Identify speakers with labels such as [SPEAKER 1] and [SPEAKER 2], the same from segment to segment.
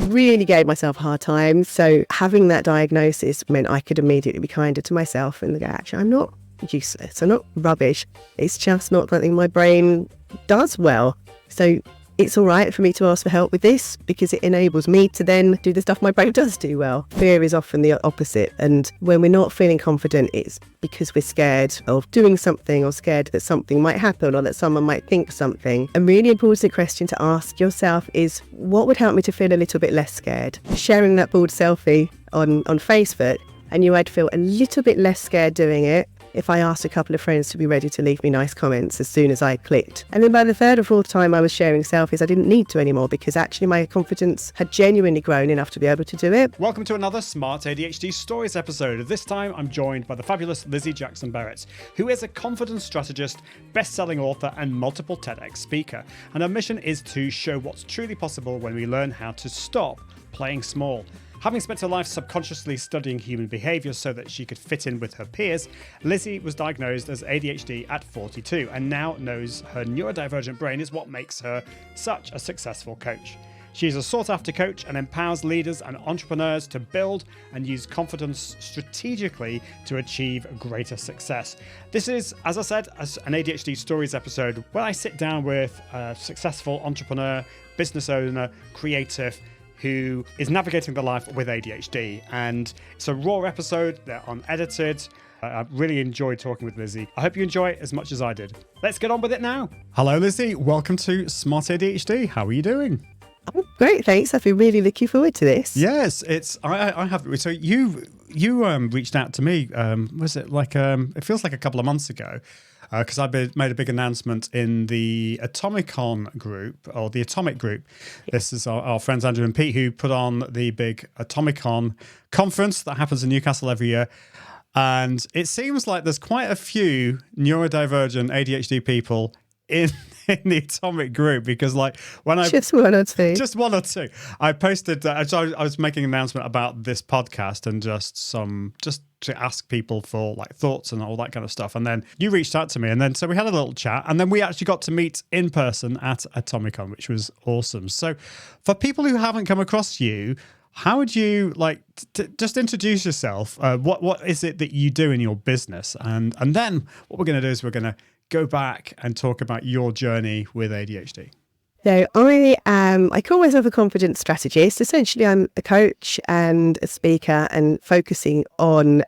[SPEAKER 1] really gave myself a hard time. So having that diagnosis meant I could immediately be kinder to myself and go, actually, I'm not useless. I'm not rubbish. It's just not something my brain does well. So it's all right for me to ask for help with this because it enables me to then do the stuff my brain does do well. Fear is often the opposite. And when we're not feeling confident, it's because we're scared of doing something or scared that something might happen or that someone might think something. A really important question to ask yourself is, what would help me to feel a little bit less scared? Sharing that bald selfie on Facebook, I knew I'd feel a little bit less scared doing it if I asked a couple of friends to be ready to leave me nice comments as soon as I clicked. And then by the third or fourth time I was sharing selfies, I didn't need to anymore because actually my confidence had genuinely grown enough to be able to do it.
[SPEAKER 2] Welcome to another Smart ADHD Stories episode. This time I'm joined by the fabulous Lizi Jackson-Barrett, who is a confidence strategist, best-selling author, and multiple TEDx speaker. And her mission is to show what's truly possible when we learn how to stop playing small. Having spent her life subconsciously studying human behaviour so that she could fit in with her peers, Lizi was diagnosed as ADHD at 42 and now knows her neurodivergent brain is what makes her such a successful coach. She's a sought-after coach and empowers leaders and entrepreneurs to build and use confidence strategically to achieve greater success. This is, as I said, an ADHD Stories episode where I sit down with a successful entrepreneur, business owner, creative, who is navigating the life with ADHD. And it's a raw episode, they're unedited. I really enjoyed talking with Lizi. I hope you enjoy it as much as I did. Let's get on with it now. Hello, Lizi. Welcome to Smart ADHD. How are you doing?
[SPEAKER 1] Oh, great, thanks. I've been really looking forward to this.
[SPEAKER 2] Yes, I have. So you reached out to me, was it like, it feels like a couple of months ago, because I made a big announcement in the Atomicon group, or the Atomic group. This is our friends Andrew and Pete who put on the big Atomicon conference that happens in Newcastle every year. And it seems like there's quite a few neurodivergent ADHD people in the Atomic group, because like when I
[SPEAKER 1] just one or two,
[SPEAKER 2] I posted so I was making an announcement about this podcast and just to ask people for like thoughts and all that kind of stuff, and then you reached out to me, and then so we had a little chat, and then we actually got to meet in person at Atomicon, which was awesome. So for people who haven't come across you, how would you like just introduce yourself? What is it that you do in your business, and then what we're going to do is we're going to go back and talk about your journey with ADHD.
[SPEAKER 1] So I call myself a confidence strategist. Essentially, I'm a coach and a speaker and focusing on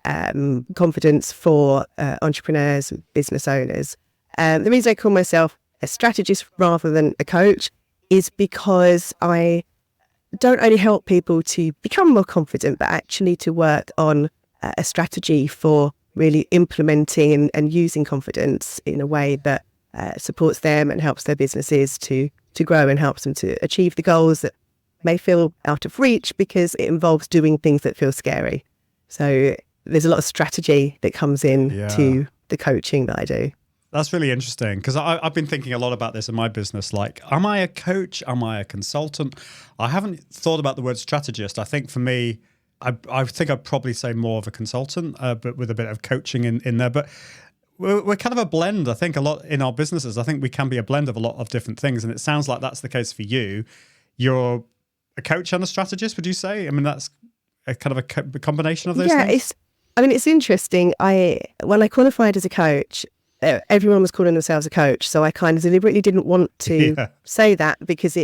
[SPEAKER 1] confidence for entrepreneurs, business owners. The reason I call myself a strategist rather than a coach is because I don't only help people to become more confident, but actually to work on a strategy for really implementing and using confidence in a way that supports them and helps their businesses to grow and helps them to achieve the goals that may feel out of reach because it involves doing things that feel scary. So there's a lot of strategy that comes in to the coaching that I do.
[SPEAKER 2] That's really interesting, because I've been thinking a lot about this in my business. Like, am I a coach? Am I a consultant? I haven't thought about the word strategist. I think for me, I think I'd probably say more of a consultant, but with a bit of coaching in there. But we're kind of a blend, I think, a lot in our businesses. I think we can be a blend of a lot of different things. And it sounds like that's the case for you. You're a coach and a strategist, would you say? I mean, that's a kind of a combination of those things?
[SPEAKER 1] It's interesting. When I qualified as a coach, everyone was calling themselves a coach. So I kind of deliberately didn't want to say that, because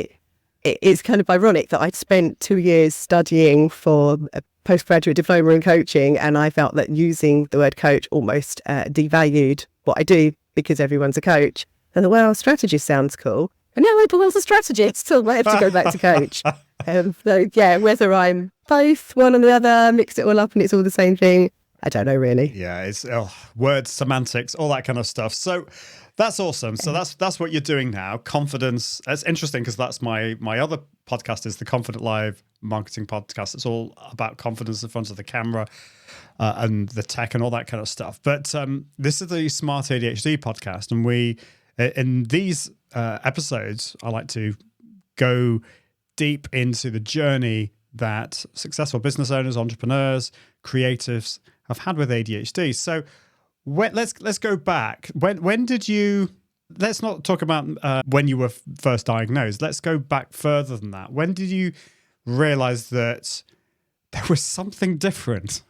[SPEAKER 1] it's kind of ironic that I'd spent 2 years studying for a postgraduate diploma in coaching, and I felt that using the word coach almost devalued what I do because everyone's a coach. And well, strategist sounds cool. And now everyone's a strategist, so I have to go back to coach. So yeah, whether I'm both, one or the other, mix it all up and it's all the same thing, I don't know really.
[SPEAKER 2] Yeah, it's words, semantics, all that kind of stuff. So that's awesome. So that's what you're doing now. Confidence. That's interesting, because that's my other podcast is the Confident Live Marketing Podcast. It's all about confidence in front of the camera and the tech and all that kind of stuff. But this is the Smart ADHD Podcast, and we in these episodes, I like to go deep into the journey that successful business owners, entrepreneurs, creatives have had with ADHD. So let's go back. When did you? Let's not talk about when you were first diagnosed. Let's go back further than that. When did you realized that there was something different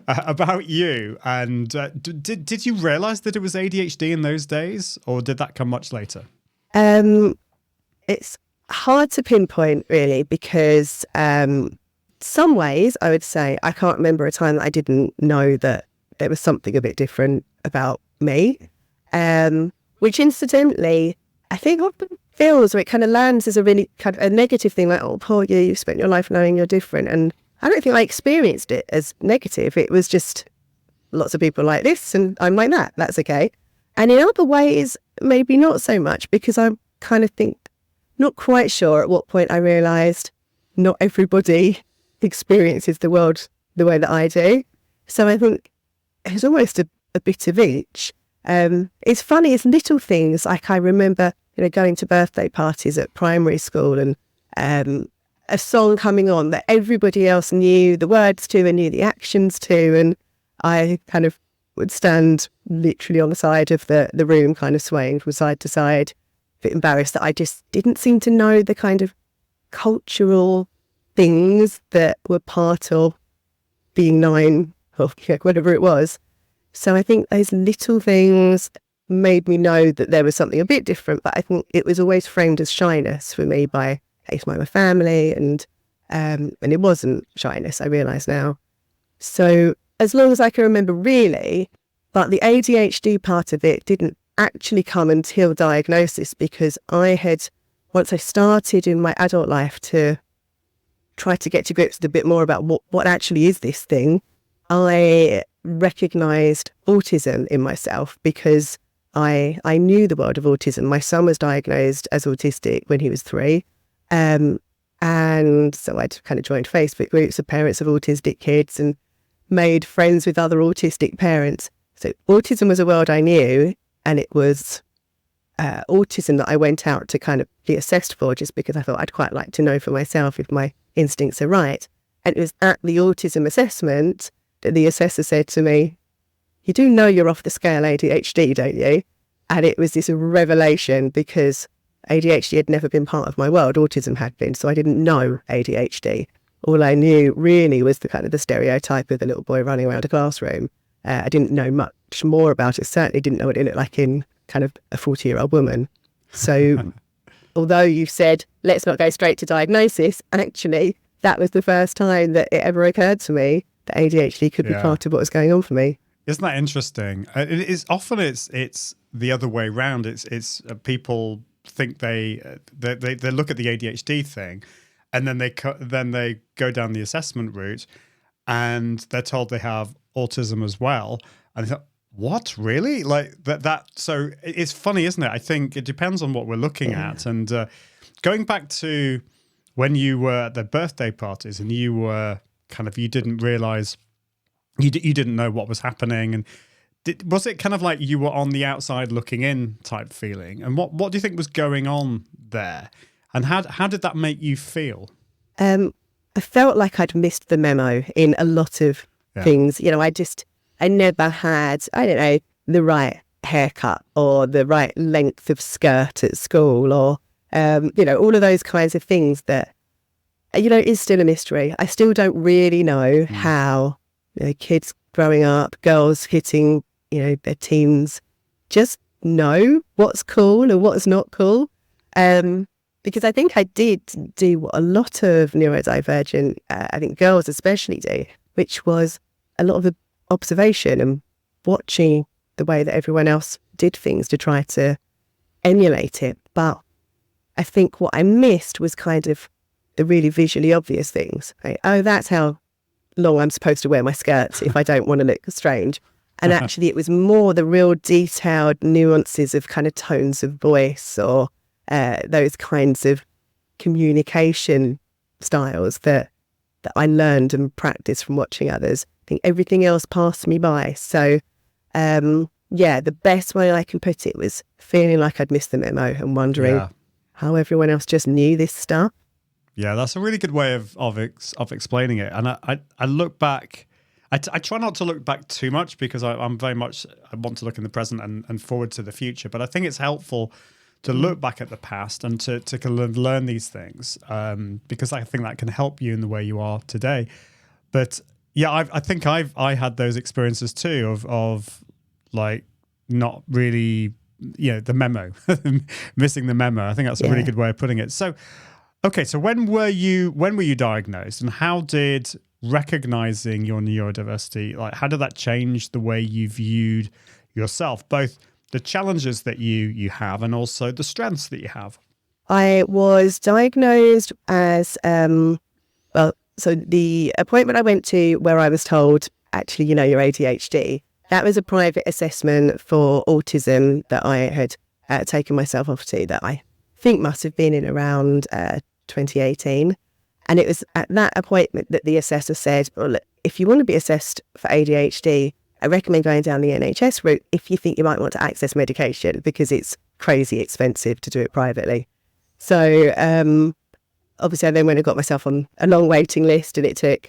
[SPEAKER 2] about you. And did you realize that it was ADHD in those days, or did that come much later?
[SPEAKER 1] It's hard to pinpoint, really, because some ways I would say I can't remember a time that I didn't know that there was something a bit different about me, which incidentally, I think often feels, or it kind of lands as a really kind of a negative thing, like, oh, poor you, you've spent your life knowing you're different. And I don't think I experienced it as negative. It was just lots of people like this and I'm like that. That's okay. And in other ways, maybe not so much, because I kind of think, not quite sure at what point I realised not everybody experiences the world the way that I do. So I think it's almost a bit of each. It's funny, it's little things, like I remember, going to birthday parties at primary school and a song coming on that everybody else knew the words to and knew the actions to, and I kind of would stand literally on the side of the room, kind of swaying from side to side, a bit embarrassed that I just didn't seem to know the kind of cultural things that were part of being 9 or whatever it was. So I think those little things made me know that there was something a bit different, but I think it was always framed as shyness for me by my family, and it wasn't shyness, I realise now. So as long as I can remember, really, but the ADHD part of it didn't actually come until diagnosis, because once I started in my adult life to try to get to grips with a bit more about what actually is this thing, I recognised autism in myself, because I knew the world of autism. My son was diagnosed as autistic when he was 3. And so I'd kind of joined Facebook groups of parents of autistic kids and made friends with other autistic parents. So autism was a world I knew, and it was autism that I went out to kind of be assessed for, just because I thought I'd quite like to know for myself if my instincts are right. And it was at the autism assessment that the assessor said to me, "You do know you're off the scale ADHD, don't you?" And it was this revelation, because ADHD had never been part of my world. Autism had been, so I didn't know ADHD. All I knew really was the kind of the stereotype of the little boy running around a classroom. I didn't know much more about it. Certainly didn't know what it looked like in kind of a 40-year-old woman. So although you said, let's not go straight to diagnosis, actually, that was the first time that it ever occurred to me that ADHD could be part of what was going on for me.
[SPEAKER 2] Isn't that interesting? It is often it's the other way around. It's people think they look at the ADHD thing, and then they go down the assessment route, and they're told they have autism as well, and they thought, what, really? Like that. So it's funny, isn't it? I think it depends on what we're looking at. And going back to when you were at the birthday parties and you were you didn't realize, you didn't know what was happening, and was it kind of like you were on the outside looking in type feeling? And what do you think was going on there? And how did that make you feel?
[SPEAKER 1] I felt like I'd missed the memo in a lot of things. I never had, I don't know, the right haircut or the right length of skirt at school, or, all of those kinds of things that, is still a mystery. I still don't really know how kids growing up, girls hitting, their teens, just know what's cool and what's not cool. Because I think I did do what a lot of neurodivergent, I think girls especially do, which was a lot of observation and watching the way that everyone else did things to try to emulate it. But I think what I missed was kind of the really visually obvious things. Like, oh, that's how long I'm supposed to wear my skirts if I don't want to look strange. And actually it was more the real detailed nuances of kind of tones of voice, or those kinds of communication styles that I learned and practiced from watching others. I think everything else passed me by. So, the best way I can put it was feeling like I'd missed the memo and wondering how everyone else just knew this stuff.
[SPEAKER 2] Yeah, that's a really good way of explaining it. And I look back, I try not to look back too much, because I'm very much, I want to look in the present and forward to the future. But I think it's helpful look back at the past and to kind of learn these things, because I think that can help you in the way you are today. But yeah, I think I had those experiences too of like not really, the memo, missing the memo. I think that's a really good way of putting it. So, okay, so when were you diagnosed, and how did recognizing your neurodiversity, like how did that change the way you viewed yourself, both the challenges that you have and also the strengths that you have?
[SPEAKER 1] I was diagnosed as, so the appointment I went to where I was told, actually, you're ADHD, that was a private assessment for autism that I had taken myself off to, that I think must have been in around 2018. And it was at that appointment that the assessor said, well, look, if you want to be assessed for ADHD, I recommend going down the NHS route if you think you might want to access medication, because it's crazy expensive to do it privately. So obviously I then went and got myself on a long waiting list, and it took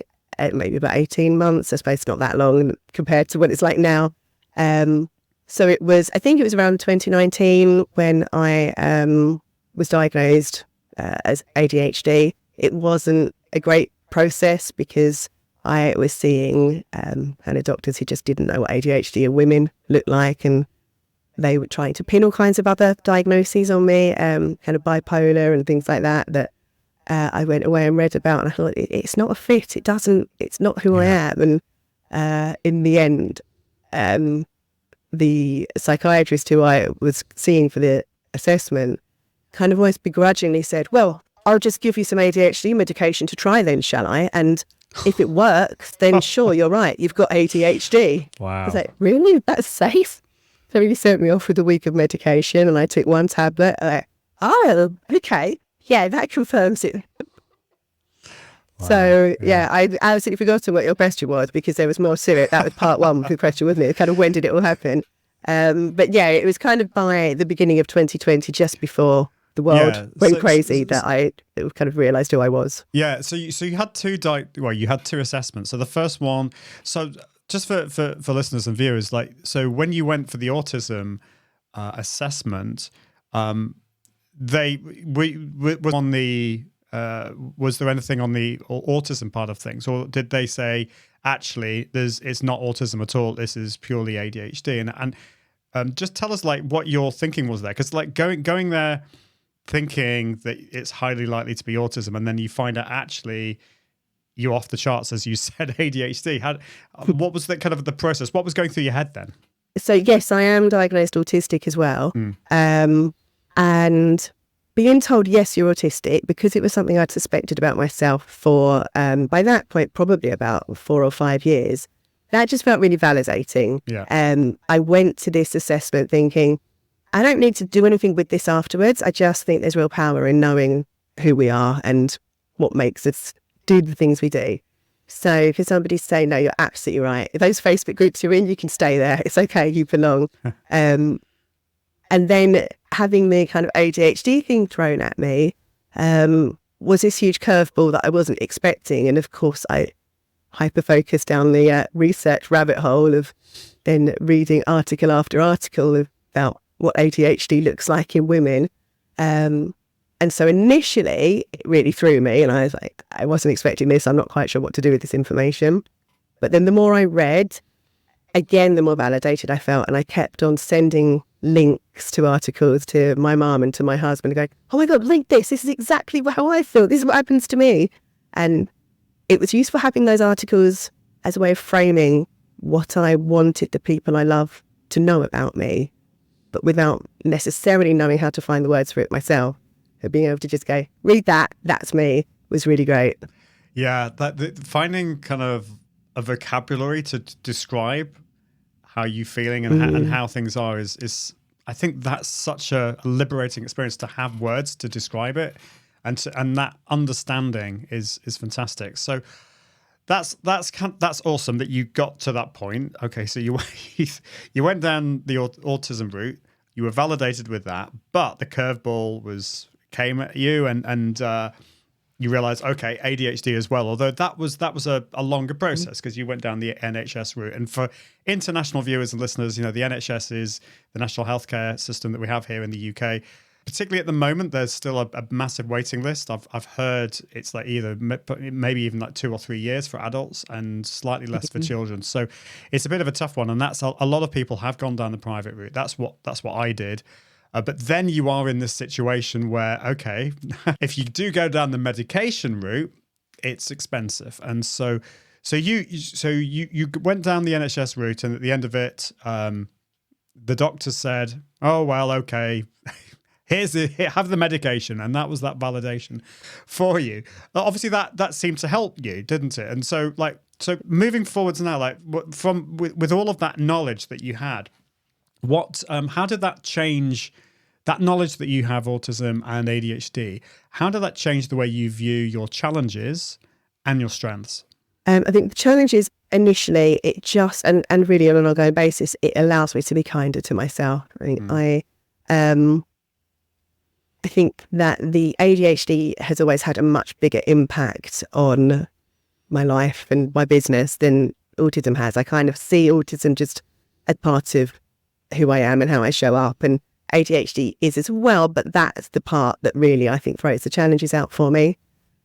[SPEAKER 1] maybe about 18 months. I suppose not that long compared to what it's like now. So I think it was around 2019 when I was diagnosed as ADHD. It wasn't a great process because I was seeing kind of doctors who just didn't know what ADHD in women looked like, and they were trying to pin all kinds of other diagnoses on me, kind of bipolar and things like that I went away and read about, and I thought, it's not a fit. It's not who I am. And in the end, the psychiatrist who I was seeing for the assessment kind of almost begrudgingly said, well, I'll just give you some ADHD medication to try then, shall I? And if it works, then sure, you're right, you've got ADHD.
[SPEAKER 2] Wow.
[SPEAKER 1] I was like, really? That's safe? So he sent me off with a week of medication, and I took one tablet. Oh, okay. Yeah, that confirms it. Wow. So, I absolutely forgotten what your question was, because there was more to it. That was part one of the question, wasn't it? Kind of when did it all happen? But yeah, it was kind of by the beginning of 2020, just before the world went crazy, that I kind of realised who I was.
[SPEAKER 2] Yeah, so you had you had two assessments. So the first one, so just for listeners and viewers, so when you went for the autism assessment, was there anything on the autism part of things, or did they say actually it's not autism at all, this is purely ADHD? And just tell us what your thinking was there, because going there thinking that it's highly likely to be autism, and then you find out actually you're off the charts, as you said, ADHD. What was the kind of the process? What was going through your head then?
[SPEAKER 1] So yes, I am diagnosed autistic as well. And being told, yes, you're autistic, because it was something I'd suspected about myself for, by that point, probably about 4 or 5 years, that just felt really validating.
[SPEAKER 2] Yeah.
[SPEAKER 1] I went to this assessment thinking, I don't need to do anything with this afterwards. I just think there's real power in knowing who we are and what makes us do the things we do. So for somebody to say, no, you're absolutely right, if those Facebook groups you're in, you can stay there. It's okay, you belong. And then having the kind of ADHD thing thrown at me was this huge curveball that I wasn't expecting. And of course, I hyper-focused down the research rabbit hole of then reading article after article about what ADHD looks like in women. And so initially, it really threw me, and I was like, I wasn't expecting this. I'm not quite sure what to do with this information. But then the more I read, again, the more validated I felt, and I kept on sending links to articles to my mum and to my husband, going, oh my God, link this. This is exactly how I feel. This is what happens to me. And it was useful having those articles as a way of framing what I wanted the people I love to know about me, but without necessarily knowing how to find the words for it myself. So being able to just go, read that, that's me, was really great.
[SPEAKER 2] Yeah, finding kind of a vocabulary to describe how you're feeling and how things are is I think that's such a liberating experience, to have words to describe it, and that understanding is fantastic. So that's awesome that you got to that point. Okay, so you went down the autism route, you were validated with that, but the curveball came at you, and you realize, okay, ADHD as well, although that was a longer process because you went down the NHS route. And for international viewers and listeners, the NHS is the national healthcare system that we have here in the UK. particularly at the moment, there's still a massive waiting list. I've heard it's like either maybe even like 2 or 3 years for adults and slightly less for children. So it's a bit of a tough one, and that's a lot of people have gone down the private route. That's what I did. But then you are in this situation where, okay, if you do go down the medication route, it's expensive, and so you went down the NHS route, and at the end of it, the doctor said, "Oh well, okay, have the medication," and that was that validation for you. Obviously, that seemed to help you, didn't it? And so moving forwards now, like with all of that knowledge that you had, how did that change? That knowledge that you have autism and ADHD, how did that change the way you view your challenges and your strengths?
[SPEAKER 1] I think the challenges initially, it just, and really on an ongoing basis, it allows me to be kinder to myself. I think that the ADHD has always had a much bigger impact on my life and my business than autism has. I kind of see autism just as part of who I am and how I show up, and ADHD is as well, but that's the part that really I think throws the challenges out for me.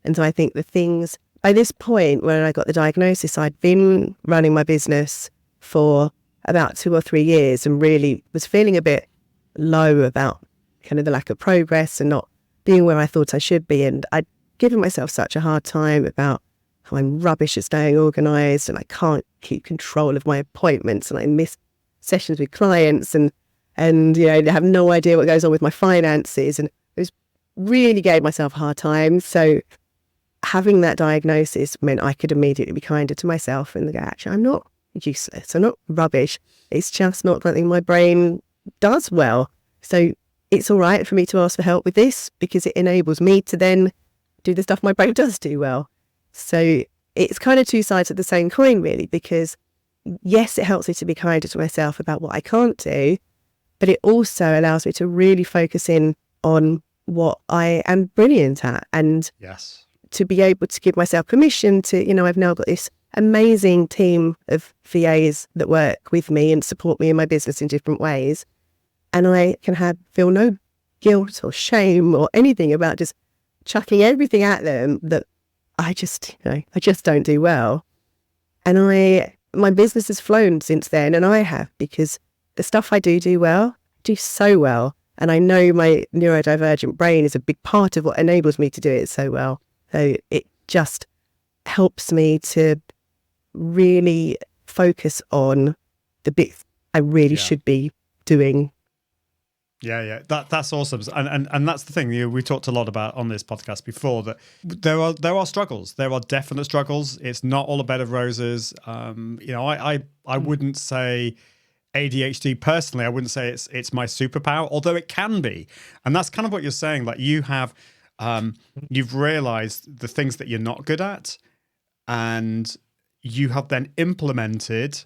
[SPEAKER 1] And so I think the things, by this point when I got the diagnosis, I'd been running my business for about 2 or 3 years and really was feeling a bit low about kind of the lack of progress and not being where I thought I should be. And I'd given myself such a hard time about how I'm rubbish at staying organised, and I can't keep control of my appointments, and I miss sessions with clients, and I have no idea what goes on with my finances, and it was really gave myself a hard time. So having that diagnosis meant I could immediately be kinder to myself and go, actually, I'm not useless, I'm not rubbish. It's just not something my brain does well. So it's all right for me to ask for help with this, because it enables me to then do the stuff my brain does do well. So it's kind of two sides of the same coin, really, because yes, it helps me to be kinder to myself about what I can't do, but it also allows me to really focus in on what I am brilliant at, and
[SPEAKER 2] yes,
[SPEAKER 1] to be able to give myself permission to, I've now got this amazing team of VAs that work with me and support me in my business in different ways. And I can feel no guilt or shame or anything about just chucking everything at them that I just don't do well. And my business has flown since then, and I have, because the stuff I do well, do so well. And I know my neurodivergent brain is a big part of what enables me to do it so well. So it just helps me to really focus on the bits I really should be doing.
[SPEAKER 2] Yeah. That's awesome. And that's the thing, we talked a lot about on this podcast before, that there are struggles. There are definite struggles. It's not all a bed of roses. I wouldn't say ADHD personally, I wouldn't say it's my superpower, although it can be. And that's kind of what you're saying. Like you've realized the things that you're not good at, and you have then implemented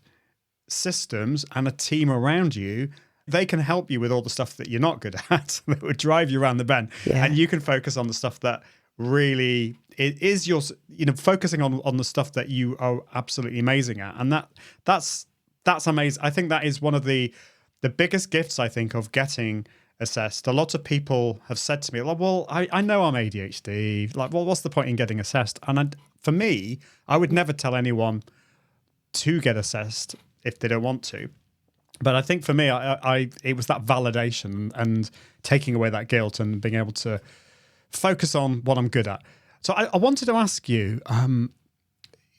[SPEAKER 2] systems and a team around you. They can help you with all the stuff that you're not good at, that would drive you around the bend. Yeah. And you can focus on the stuff that really it is your, focusing on the stuff that you are absolutely amazing at. And that's amazing. I think that is one of the biggest gifts, I think, of getting assessed. A lot of people have said to me, like, well, I know I'm ADHD. Like, well, what's the point in getting assessed? And for me, I would never tell anyone to get assessed if they don't want to. But I think for me, it was that validation and taking away that guilt and being able to focus on what I'm good at. So I wanted to ask you,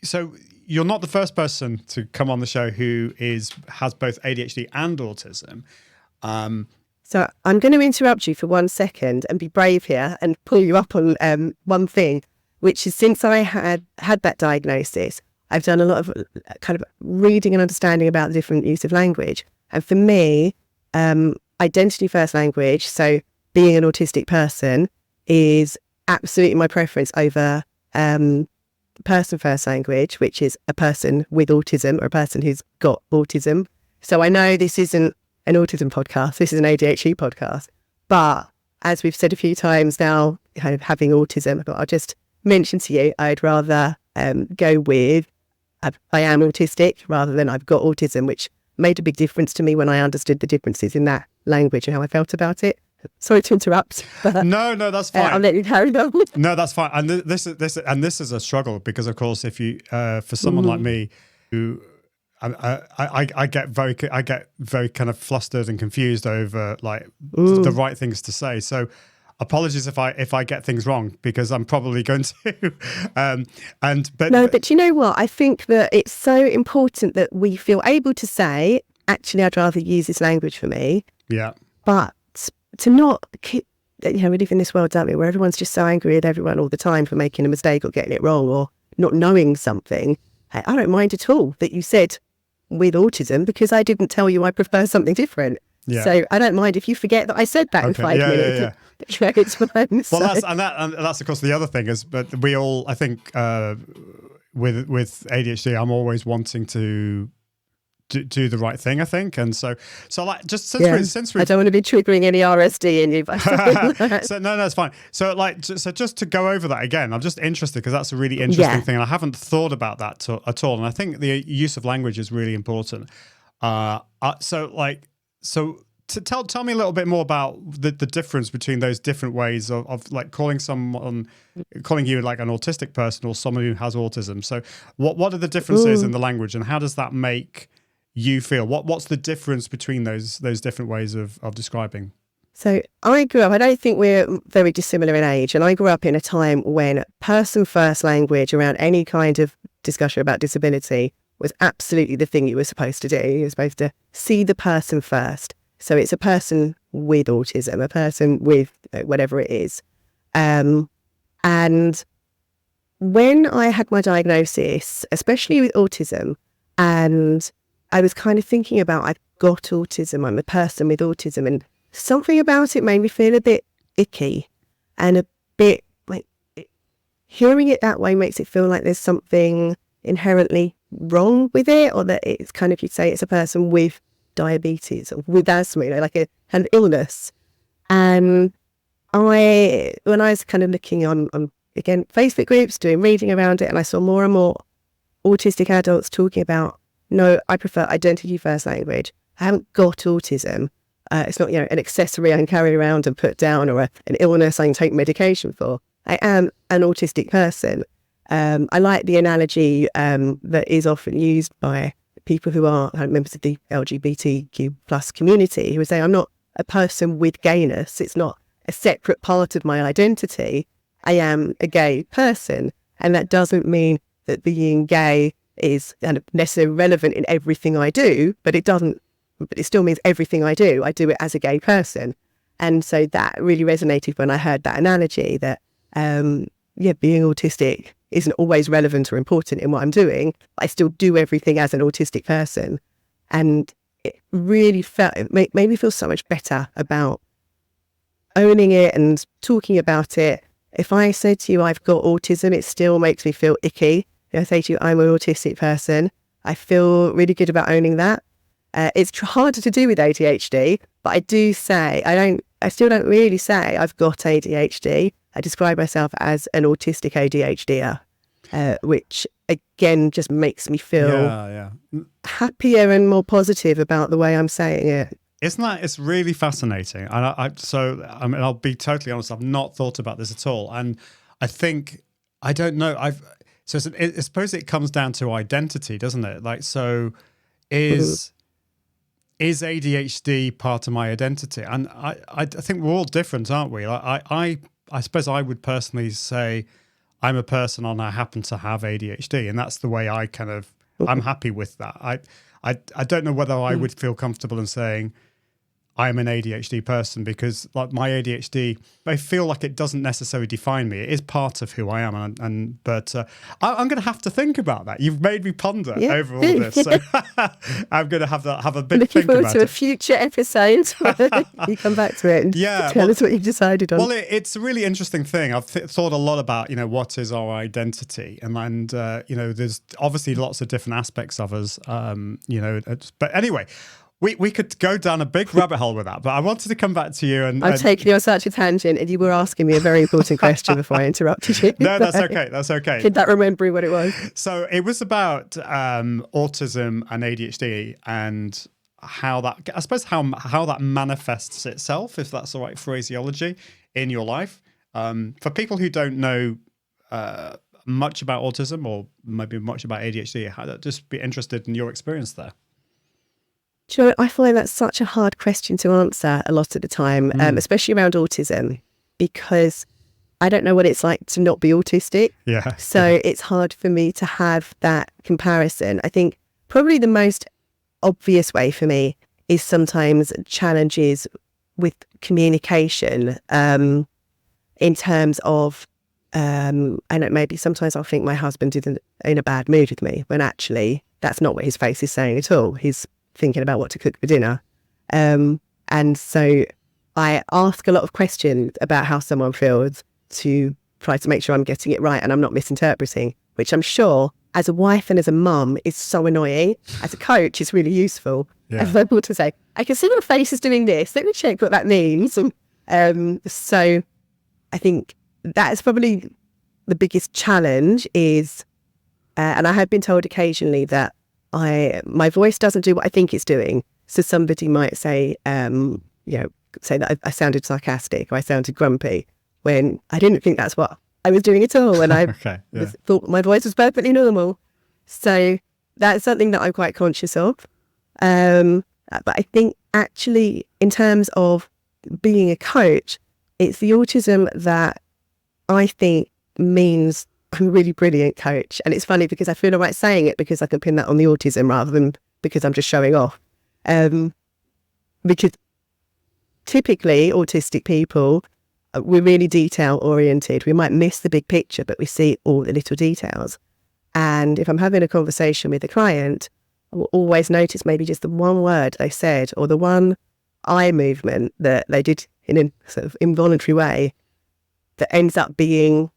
[SPEAKER 2] so you're not the first person to come on the show who has both ADHD and autism.
[SPEAKER 1] So I'm going to interrupt you for 1 second and be brave here and pull you up on one thing, which is, since I had that diagnosis, I've done a lot of kind of reading and understanding about the different use of language. And for me, identity first language, so being an autistic person, is absolutely my preference over person first language, which is a person with autism or a person who's got autism. So I know this isn't an autism podcast, this is an ADHD podcast. But as we've said a few times now, kind of having autism, I'll just mention to you, I'd rather go with I am autistic rather than I've got autism, which made a big difference to me when I understood the differences in that language and how I felt about it. Sorry to interrupt, but
[SPEAKER 2] No, that's fine.
[SPEAKER 1] I'll let you carry on.
[SPEAKER 2] No, that's fine. And this is a struggle because, of course, if you for someone like me who I get very kind of flustered and confused over like the right things to say. So apologies if I get things wrong, because I'm probably going to. But
[SPEAKER 1] you know what? I think that it's so important that we feel able to say, actually, I'd rather use this language for me.
[SPEAKER 2] Yeah.
[SPEAKER 1] But to not keep, we live in this world, don't we, where everyone's just so angry at everyone all the time for making a mistake or getting it wrong or not knowing something. Hey, I don't mind at all that you said with autism, because I didn't tell you I prefer something different.
[SPEAKER 2] Yeah.
[SPEAKER 1] So I don't mind if you forget that I said that in 5 minutes.
[SPEAKER 2] Yeah.
[SPEAKER 1] It's fine.
[SPEAKER 2] Well,
[SPEAKER 1] So-
[SPEAKER 2] that's of course the other thing is, but we all, I think, with ADHD, I'm always wanting to do the right thing, I think, and so like just since we
[SPEAKER 1] I don't want to be triggering any RSD in you. But
[SPEAKER 2] so no, it's fine. So just to go over that again, I'm just interested because that's a really interesting thing, and I haven't thought about that at all. And I think the use of language is really important. So tell me a little bit more about the difference between those different ways of like calling you like an autistic person or someone who has autism. So what are the differences in the language, and how does that make you feel? What's the difference between those different ways of describing?
[SPEAKER 1] So I grew up, I don't think we're very dissimilar in age, and I grew up in a time when person first language around any kind of discussion about disability was absolutely the thing you were supposed to do. You were supposed to see the person first. So it's a person with autism, a person with whatever it is. And when I had my diagnosis, especially with autism, and I was kind of thinking about, I've got autism, I'm a person with autism, and something about it made me feel a bit icky and a bit like, hearing it that way makes it feel like there's something inherently wrong with it, or that it's kind of, you'd say it's a person with diabetes or with asthma, like an illness. And when I was kind of looking on again, Facebook groups, doing reading around it, and I saw more and more autistic adults talking about, no, I prefer identity first language. I haven't got autism. It's not, an accessory I can carry around and put down, or an illness I can take medication for. I am an autistic person. I like the analogy that is often used by people who are members of the LGBTQ plus community, who would say, I'm not a person with gayness. It's not a separate part of my identity. I am a gay person. And that doesn't mean that being gay is kind of necessarily relevant in everything I do, but it still means everything I do it as a gay person. And so that really resonated when I heard that analogy, that being autistic isn't always relevant or important in what I'm doing. I still do everything as an autistic person. And it really made me feel so much better about owning it and talking about it. If I said to you, I've got autism, it still makes me feel icky. If I say to you, I'm an autistic person, I feel really good about owning that. It's harder to do with ADHD, but I do say, I still don't really say I've got ADHD. I describe myself as an autistic ADHDer, which again just makes me feel happier and more positive about the way I'm saying it.
[SPEAKER 2] Isn't that? It's really fascinating. And I'll be totally honest, I've not thought about this at all. And I think, I don't know, I suppose it comes down to identity, doesn't it? Like, so is ADHD part of my identity? And I think we're all different, aren't we? Like, I suppose I would personally say I'm a person and I happen to have ADHD, and that's the way I'm happy with that. I don't know whether I would feel comfortable in saying I'm an ADHD person, because like my ADHD, I feel like it doesn't necessarily define me. It is part of who I am, but I'm going to have to think about that. You've made me ponder over all this, so I'm going to have a big
[SPEAKER 1] Looking
[SPEAKER 2] think
[SPEAKER 1] forward
[SPEAKER 2] about
[SPEAKER 1] to
[SPEAKER 2] it.
[SPEAKER 1] a future episode. You come back to it and tell us what you've decided on.
[SPEAKER 2] Well, it's a really interesting thing. I've thought a lot about what is our identity, and there's obviously lots of different aspects of us. But anyway. We could go down a big rabbit hole with that, but I wanted to come back to you.
[SPEAKER 1] I've taken you on such a tangent, and you were asking me a very important question before I interrupted you.
[SPEAKER 2] No, that's okay. That's okay.
[SPEAKER 1] Did that remember what it was?
[SPEAKER 2] So it was about autism and ADHD, and how that, I suppose, how that manifests itself, if that's the right phraseology, in your life. For people who don't know much about autism or maybe much about ADHD, I'd just be interested in your experience there.
[SPEAKER 1] Sure, I find that's such a hard question to answer a lot of the time, especially around autism, because I don't know what it's like to not be autistic.
[SPEAKER 2] Yeah.
[SPEAKER 1] So it's hard for me to have that comparison. I think probably the most obvious way for me is sometimes challenges with communication in terms of, I know maybe sometimes I'll think my husband is in a bad mood with me when actually that's not what his face is saying at all. He's thinking about what to cook for dinner. And so I ask a lot of questions about how someone feels to try to make sure I'm getting it right and I'm not misinterpreting, which I'm sure as a wife and as a mum is so annoying. As a coach, it's really useful.
[SPEAKER 2] Yeah.
[SPEAKER 1] I'm able to say, I can see your face is doing this. Let me check what that means. So I think that is probably the biggest challenge is, and I have been told occasionally that my voice doesn't do what I think it's doing. So somebody might say, say that I sounded sarcastic or I sounded grumpy when I didn't think that's what I was doing at all. And I thought my voice was perfectly normal. So that's something that I'm quite conscious of. But I think actually in terms of being a coach, it's the autism that I think means I'm a really brilliant coach. And it's funny because I feel all right saying it because I can pin that on the autism rather than because I'm just showing off. Because typically autistic people, we're really detail oriented. We might miss the big picture, but we see all the little details. And if I'm having a conversation with a client, I will always notice maybe just the one word they said or the one eye movement that they did in a sort of involuntary way that ends up being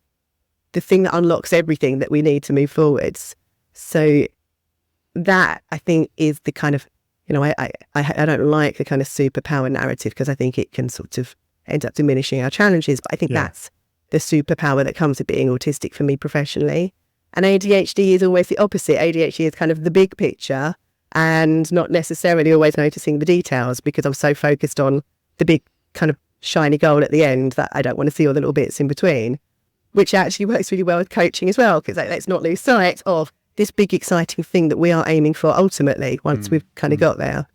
[SPEAKER 1] the thing that unlocks everything that we need to move forwards. So that I think is the kind of, I don't like the kind of superpower narrative because I think it can sort of end up diminishing our challenges. But I think that's the superpower that comes with being autistic for me professionally. And ADHD is always the opposite. ADHD is kind of the big picture and not necessarily always noticing the details because I'm so focused on the big kind of shiny goal at the end that I don't want to see all the little bits in between, which actually works really well with coaching as well, because let's not lose sight of this big exciting thing that we are aiming for ultimately once we've kind of got there.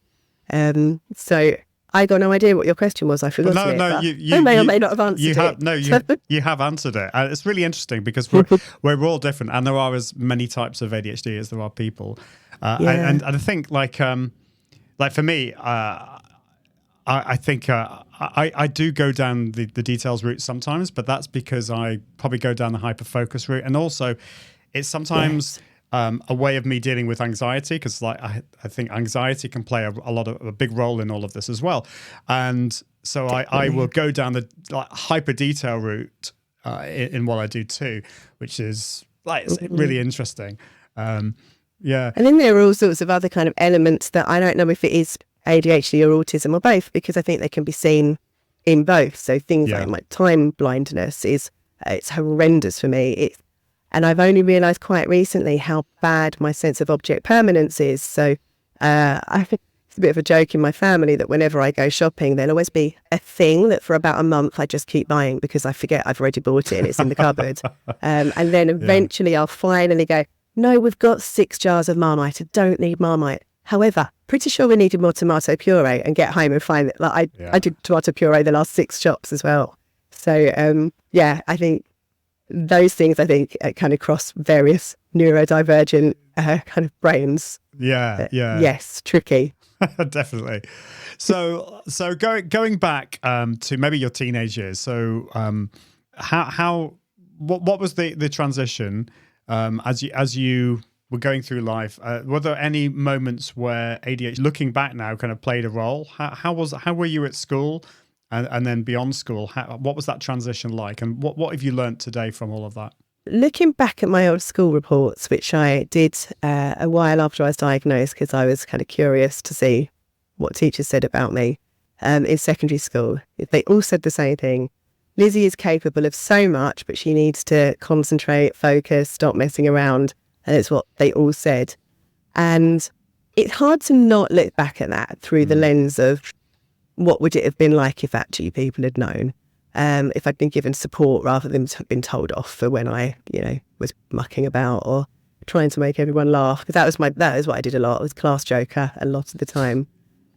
[SPEAKER 1] So I got no idea what your question was. I forgot it.
[SPEAKER 2] No,
[SPEAKER 1] you may or may not have answered it.
[SPEAKER 2] You have answered it. It's really interesting because we're all different, and there are as many types of ADHD as there are people. And I think like for me, I think I do go down the details route sometimes, but that's because I probably go down the hyper-focus route. And also it's sometimes a way of me dealing with anxiety, because like I think anxiety can play a big role in all of this as well. And so I will go down the hyper-detail route in what I do too, which is it's really interesting. And
[SPEAKER 1] then there are all sorts of other kind of elements that I don't know if it is ADHD or autism or both, because I think they can be seen in both. So things like my time blindness it's horrendous for me. And I've only realised quite recently how bad my sense of object permanence is. So I think it's a bit of a joke in my family that whenever I go shopping, there'll always be a thing that for about a month I just keep buying because I forget I've already bought it and it's in the cupboard. And then eventually I'll finally go, no, we've got 6 jars of Marmite. I don't need Marmite. However, pretty sure we needed more tomato puree, and get home and find that I did tomato puree the last 6 shops as well. So I think those things kind of cross various neurodivergent kind of brains. Yes, tricky.
[SPEAKER 2] Definitely. So going back to maybe your teenage years. So what was the transition as you were going through life? Were there any moments where ADHD, looking back now, kind of played a role? How were you at school? And then beyond school, what was that transition like? And what have you learnt today from all of that?
[SPEAKER 1] Looking back at my old school reports, which I did a while after I was diagnosed, because I was kind of curious to see what teachers said about me in secondary school, they all said the same thing. Lizzie is capable of so much, but she needs to concentrate, focus, stop messing around. And it's what they all said. And it's hard to not look back at that through the lens of what would it have been like if actually people had known, if I'd been given support rather than been told off for when I, was mucking about or trying to make everyone laugh. Because that was what I did a lot. I was class joker a lot of the time.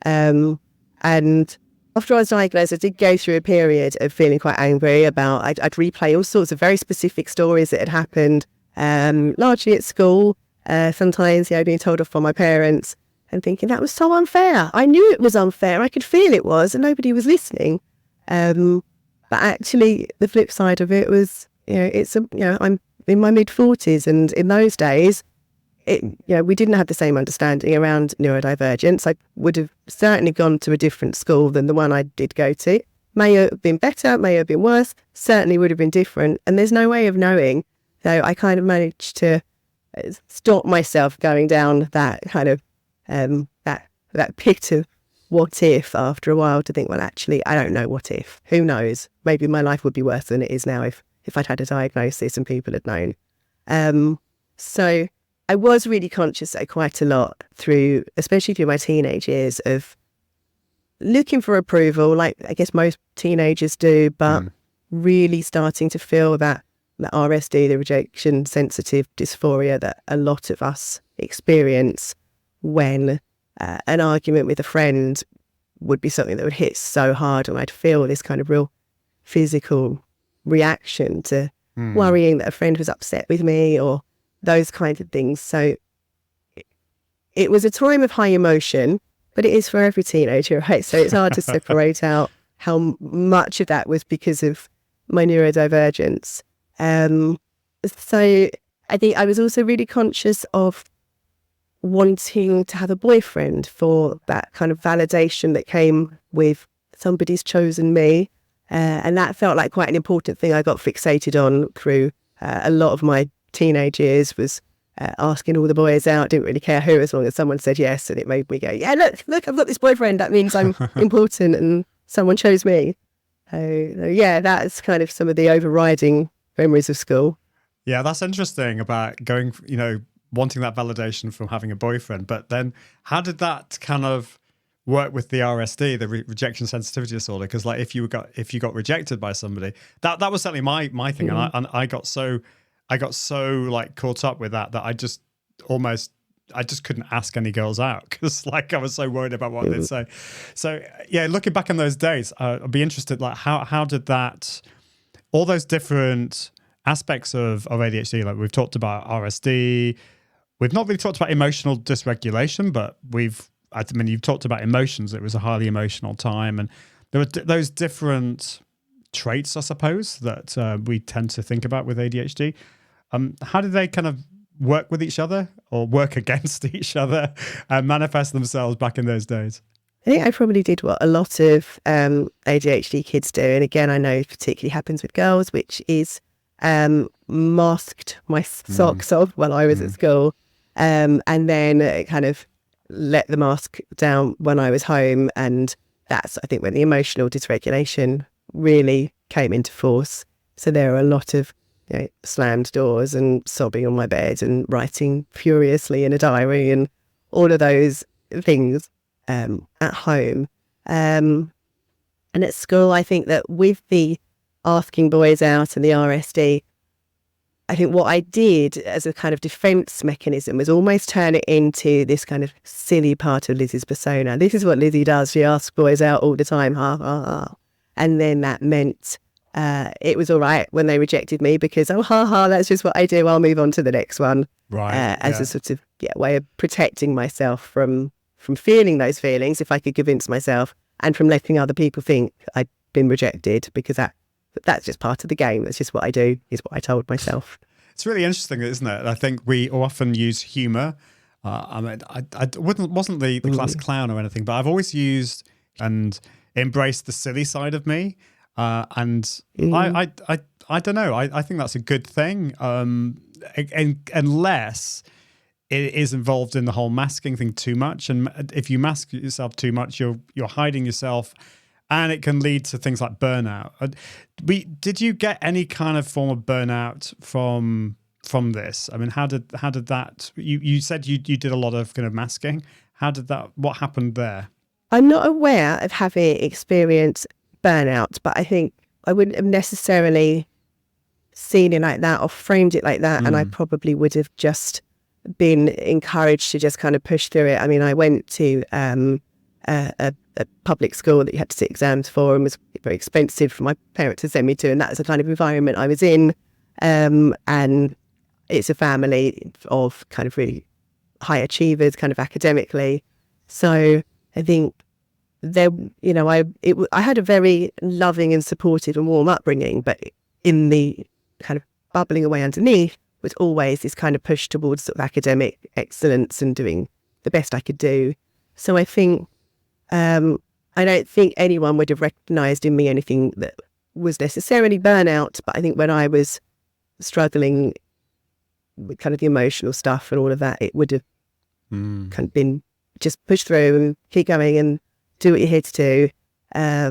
[SPEAKER 1] And after I was diagnosed, I did go through a period of feeling quite angry about, I'd replay all sorts of very specific stories that had happened, largely at school, sometimes, being told off by my parents and thinking that was so unfair. I knew it was unfair. I could feel it was, and nobody was listening. But actually, the flip side of it was, I'm in my mid-40s, and in those days, we didn't have the same understanding around neurodivergence. I would have certainly gone to a different school than the one I did go to. May have been better, may have been worse, certainly would have been different. And there's no way of knowing. So I kind of managed to stop myself going down that kind of, that pit of what if after a while, to think, well, actually, I don't know what if. Who knows? Maybe my life would be worse than it is now if I'd had a diagnosis and people had known. So I was really conscious quite a lot especially through my teenage years, of looking for approval, like I guess most teenagers do, but really starting to feel that RSD, the rejection sensitive dysphoria, that a lot of us experience when an argument with a friend would be something that would hit so hard, and I'd feel this kind of real physical reaction to worrying that a friend was upset with me or those kinds of things. So it was a time of high emotion, but it is for every teenager, right? So it's hard to separate out how much of that was because of my neurodivergence. So I think I was also really conscious of wanting to have a boyfriend for that kind of validation that came with somebody's chosen me. And that felt like quite an important thing I got fixated on through a lot of my teenage years, was asking all the boys out. Didn't really care who, as long as someone said yes. And it made me go, yeah, look, I've got this boyfriend. That means I'm important and someone chose me. Yeah, that's kind of some of the overriding memories of school.
[SPEAKER 2] Yeah, that's interesting about going, wanting that validation from having a boyfriend. But then how did that kind of work with the RSD, the rejection sensitivity disorder? Because like if you got rejected by somebody, that was certainly my thing. And I got so like caught up with that I just couldn't ask any girls out, because like I was so worried about what they'd say. So yeah, looking back on those days, I'd be interested, like how did that, all those different aspects of ADHD, like we've talked about RSD, we've not really talked about emotional dysregulation, but you've talked about emotions. It was a highly emotional time, and there were those different traits, I suppose, that we tend to think about with ADHD. How did they kind of work with each other or work against each other and manifest themselves back in those days?
[SPEAKER 1] I think I probably did what a lot of ADHD kids do. And again, I know it particularly happens with girls, which is masked my socks off while I was at school, and then kind of let the mask down when I was home. And that's, I think, when the emotional dysregulation really came into force. So there are a lot of slammed doors and sobbing on my bed and writing furiously in a diary and all of those things at home. And at school, I think that with the asking boys out and the RSD, I think what I did as a kind of defense mechanism was almost turn it into this kind of silly part of Lizzie's persona. This is what Lizzie does. She asks boys out all the time, ha, ha, ha. And then that meant it was all right when they rejected me, because, oh, ha, ha, that's just what I do. I'll move on to the next one.
[SPEAKER 2] Right.
[SPEAKER 1] As a sort of way of protecting myself from feeling those feelings, if I could convince myself, and from letting other people think I'd been rejected, because that's just part of the game. That's just what I do, is what I told myself.
[SPEAKER 2] It's really interesting, isn't it? I think we often use humor. I mean, I wasn't the class clown or anything, but I've always used and embraced the silly side of me. And I don't know. I think that's a good thing. Unless it is involved in the whole masking thing too much. And if you mask yourself too much, you're hiding yourself, and it can lead to things like burnout. Did you get any kind of form of burnout from from this? I mean, how did that? You said you did a lot of kind of masking. What happened there?
[SPEAKER 1] I'm not aware of having experienced burnout, but I think I wouldn't have necessarily seen it like that or framed it like that. And I probably would have just been encouraged to just kind of push through it. I mean, I went to a public school that you had to sit exams for and was very expensive for my parents to send me to. And that's the kind of environment I was in. And it's a family of kind of really high achievers, kind of academically. So I think there, I had a very loving and supportive and warm upbringing, but in the kind of bubbling away underneath was always this kind of push towards sort of academic excellence and doing the best I could do. So I think, I don't think anyone would have recognised in me anything that was necessarily burnout, but I think when I was struggling with kind of the emotional stuff and all of that, it would have kind of been just push through and keep going and do what you're here to do. I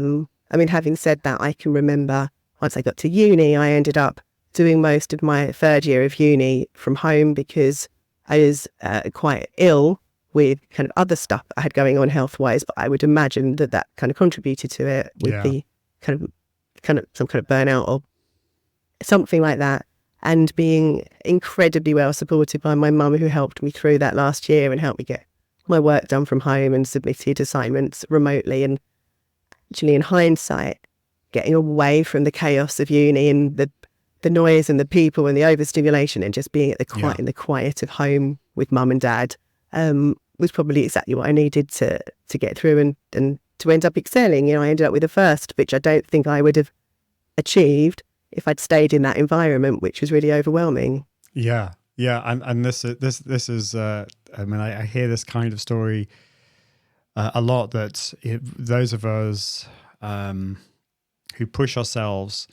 [SPEAKER 1] mean, having said that, I can remember once I got to uni, I ended up doing most of my third year of uni from home because I was quite ill with kind of other stuff I had going on health-wise, but I would imagine that kind of contributed to it with the kind of some kind of burnout or something like that. And being incredibly well supported by my mum, who helped me through that last year and helped me get my work done from home and submitted assignments remotely. And actually, in hindsight, getting away from the chaos of uni and the noise and the people and the overstimulation and just being at in the quiet of home with mum and dad was probably exactly what I needed to get through and to end up excelling. I ended up with a first, which I don't think I would have achieved if I'd stayed in that environment, which was really overwhelming.
[SPEAKER 2] Yeah. And this is, I mean, I hear this kind of story a lot, that those of us who push ourselves,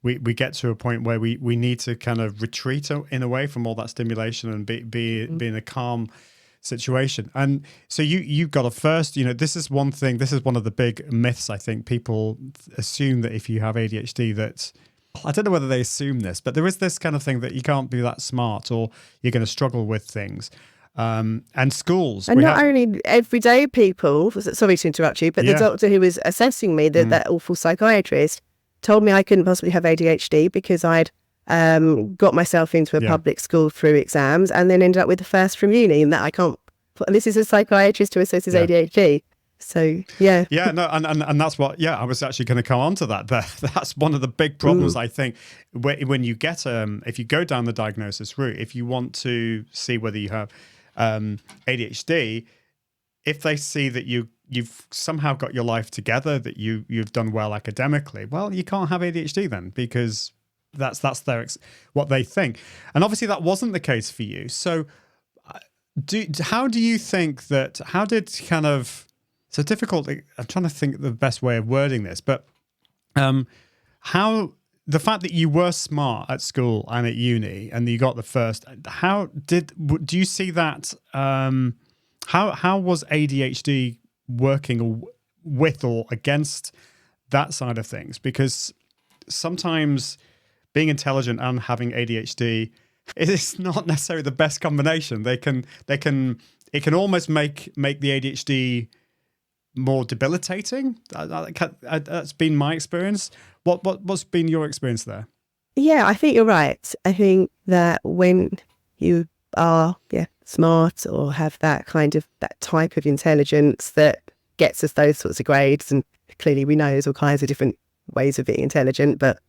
[SPEAKER 2] we get to a point where we need to kind of retreat in a way from all that stimulation and be in a calm situation. And so you got a first. This is one thing. This is one of the big myths. I think people assume that if you have ADHD, that, I don't know whether they assume this, but there is this kind of thing that you can't be that smart or you're going to struggle with things. And schools.
[SPEAKER 1] And not only everyday people, sorry to interrupt you, but the doctor who was assessing me, that awful psychiatrist, told me I couldn't possibly have ADHD because I'd got myself into a public school through exams and then ended up with the first from uni, and that I can't. This is a psychiatrist who assesses ADHD. So, yeah. Yeah,
[SPEAKER 2] no, and that's what, I was actually going to come on to that. That's one of the big problems, I think, when you get, if you go down the diagnosis route, if you want to see whether you have ADHD, if they see that you've somehow got your life together, that you've done well academically, well, you can't have ADHD then, because that's what they think. And obviously that wasn't the case for you. So how do you think that, how did kind of, so difficult, I'm trying to think the best way of wording this, but how, the fact that you were smart at school and at uni and you got the first, do you see that, how was ADHD working with or against that side of things? Because sometimes being intelligent and having ADHD, it's not necessarily the best combination. It can almost make the ADHD more debilitating. That's been my experience. What's been your experience there?
[SPEAKER 1] Yeah, I think you're right. I think that when you are smart or have that type of intelligence that gets us those sorts of grades, and clearly we know there's all kinds of different ways of being intelligent, but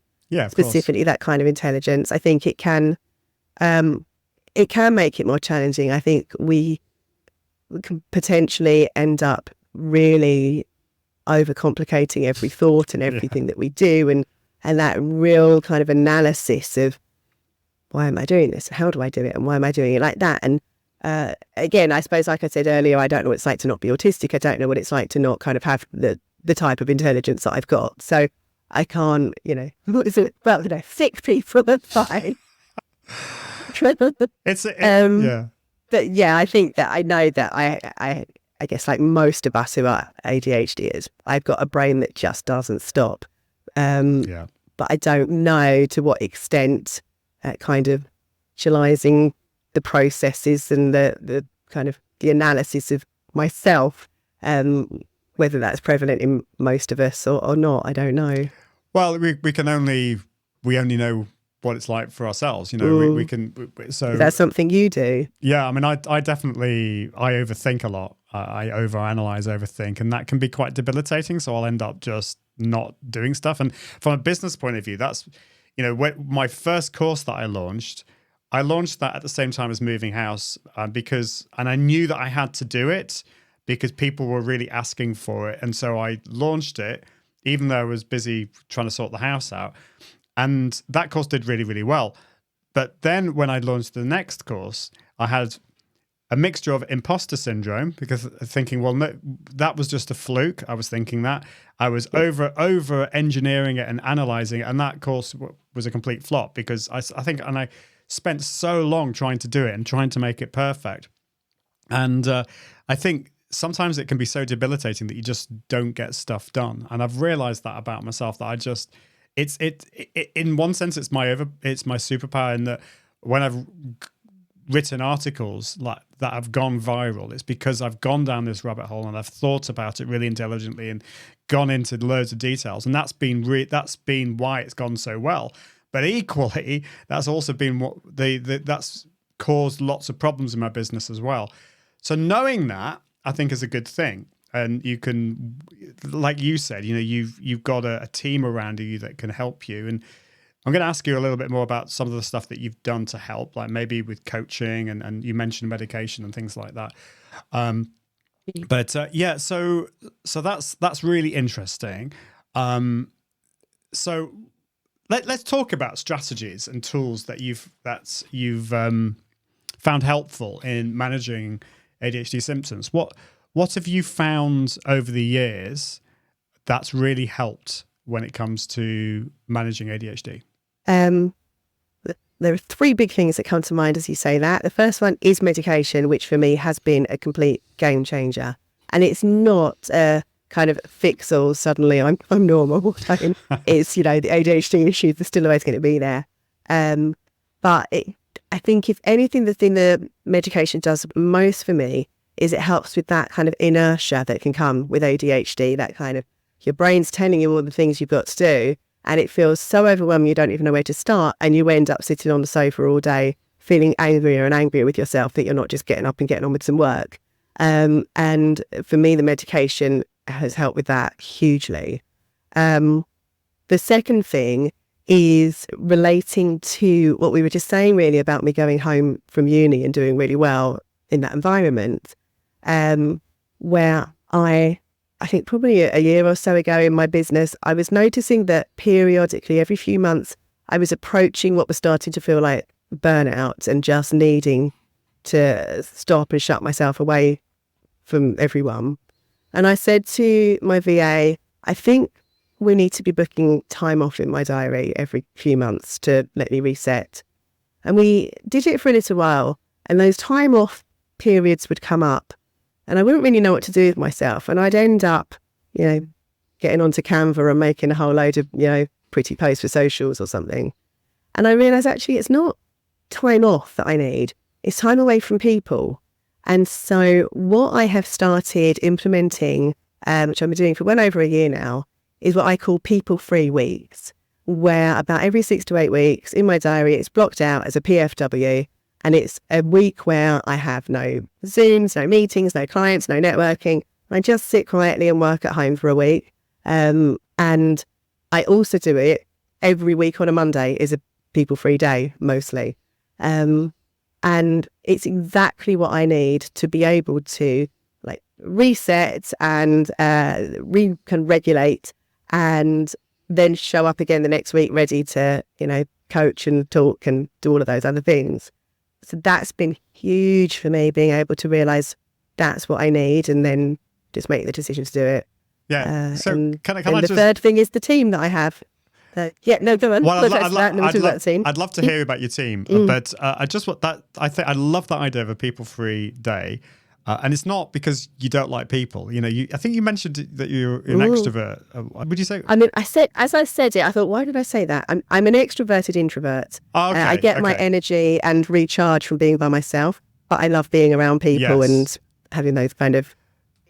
[SPEAKER 1] specifically that kind of intelligence, I think it can make it more challenging. I think we can potentially end up really overcomplicating every thought and everything that we do, and that real kind of analysis of, why am I doing this? How do I do it? And why am I doing it like that? And again, I suppose, like I said earlier, I don't know what it's like to not be autistic. I don't know what it's like to not kind of have the type of intelligence that I've got. So I can't, what is it? Well, sick people are fine. But yeah, I think that I know that I guess like most of us who are ADHDers, I've got a brain that just doesn't stop. But I don't know to what extent kind of intellectualizing the processes and the kind of the analysis of myself. Whether that's prevalent in most of us or not, I don't know.
[SPEAKER 2] Well, we only know what it's like for ourselves, you know. We can. So
[SPEAKER 1] is that something you do?
[SPEAKER 2] Yeah, I mean, I definitely overthink a lot. I overanalyze, overthink, and that can be quite debilitating. So I'll end up just not doing stuff. And from a business point of view, that's, you know, my first course that I launched that at the same time as moving house because I knew that I had to do it because people were really asking for it. And so I launched it, even though I was busy trying to sort the house out. And that course did really, really well. But then when I launched the next course, I had a mixture of imposter syndrome because thinking, well, no, that was just a fluke. I was thinking that. I was over engineering it and analyzing it. And that course was a complete flop because I spent so long trying to do it and trying to make it perfect. And I think sometimes it can be so debilitating that you just don't get stuff done. And I've realized that about myself, that I just, it's in one sense, it's my superpower in that when I've written articles like that have gone viral, it's because I've gone down this rabbit hole and I've thought about it really intelligently and gone into loads of details. And that's been why it's gone so well. But equally, that's also been what that's caused lots of problems in my business as well. So knowing that, I think, is a good thing. And you can, like you said, you know, you've got a team around you that can help you. And I'm going to ask you a little bit more about some of the stuff that you've done to help, like maybe with coaching and you mentioned medication and things like that. Yeah, so that's really interesting. So let's talk about strategies and tools that you've found helpful in managing ADHD symptoms. What have you found over the years that's really helped when it comes to managing ADHD?
[SPEAKER 1] There are three big things that come to mind as you say that. The first one is medication, which for me has been a complete game changer. And it's not a kind of fix all, suddenly I'm normal. It's, you know, the ADHD issues are still always going to be there. But I think if anything, the thing the medication does most for me is it helps with that kind of inertia that can come with ADHD, that kind of your brain's telling you all the things you've got to do and it feels so overwhelming you don't even know where to start, and you end up sitting on the sofa all day feeling angrier and angrier with yourself that you're not just getting up and getting on with some work. And for me, the medication has helped with that hugely. The second thing is relating to what we were just saying really about me going home from uni and doing really well in that environment, where I think probably a year or so ago in my business, I was noticing that periodically every few months I was approaching what was starting to feel like burnout and just needing to stop and shut myself away from everyone. And I said to my VA, I think we need to be booking time off in my diary every few months to let me reset. And we did it for a little while, and those time off periods would come up and I wouldn't really know what to do with myself. And I'd end up, you know, getting onto Canva and making a whole load of, you know, pretty posts for socials or something. And I realised actually it's not time off that I need, it's time away from people. And so what I have started implementing, which I've been doing for well over a year now, is what I call people-free weeks, where about every 6 to 8 weeks in my diary, it's blocked out as a PFW. And it's a week where I have no Zooms, no meetings, no clients, no networking. I just sit quietly and work at home for a week. And I also do it every week on a Monday is a people-free day, mostly. And it's exactly what I need to be able to like reset and can regulate and then show up again the next week ready to, you know, coach and talk and do all of those other things. So that's been huge for me, being able to realise that's what I need and then just make the decision to do it.
[SPEAKER 2] Yeah. So can I
[SPEAKER 1] the
[SPEAKER 2] just...
[SPEAKER 1] third thing is the team that I have. Yeah, no, go on.
[SPEAKER 2] Well, I'd love to hear about your team, but I love that idea of a people-free day. And it's not because you don't like people. I think you mentioned that you're an extrovert. Would you say?
[SPEAKER 1] I mean, as I said it, I thought, why did I say that? I'm an extroverted introvert.
[SPEAKER 2] Oh, okay,
[SPEAKER 1] I get my energy and recharge from being by myself, but I love being around people and having those kind of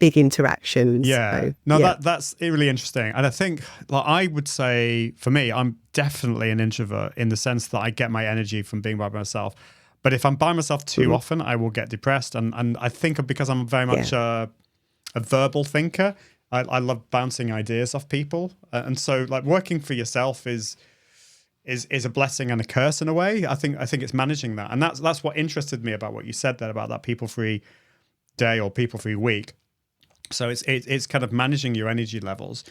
[SPEAKER 1] big interactions.
[SPEAKER 2] Yeah.
[SPEAKER 1] So,
[SPEAKER 2] no, that's really interesting. And I think, like, I would say for me, I'm definitely an introvert in the sense that I get my energy from being by myself. But if I'm by myself too often, I will get depressed. And I think because I'm very much a verbal thinker, I love bouncing ideas off people. And so, like, working for yourself is a blessing and a curse in a way. I think it's managing that. And that's what interested me about what you said there about that people-free day or people-free week. So it's kind of managing your energy levels.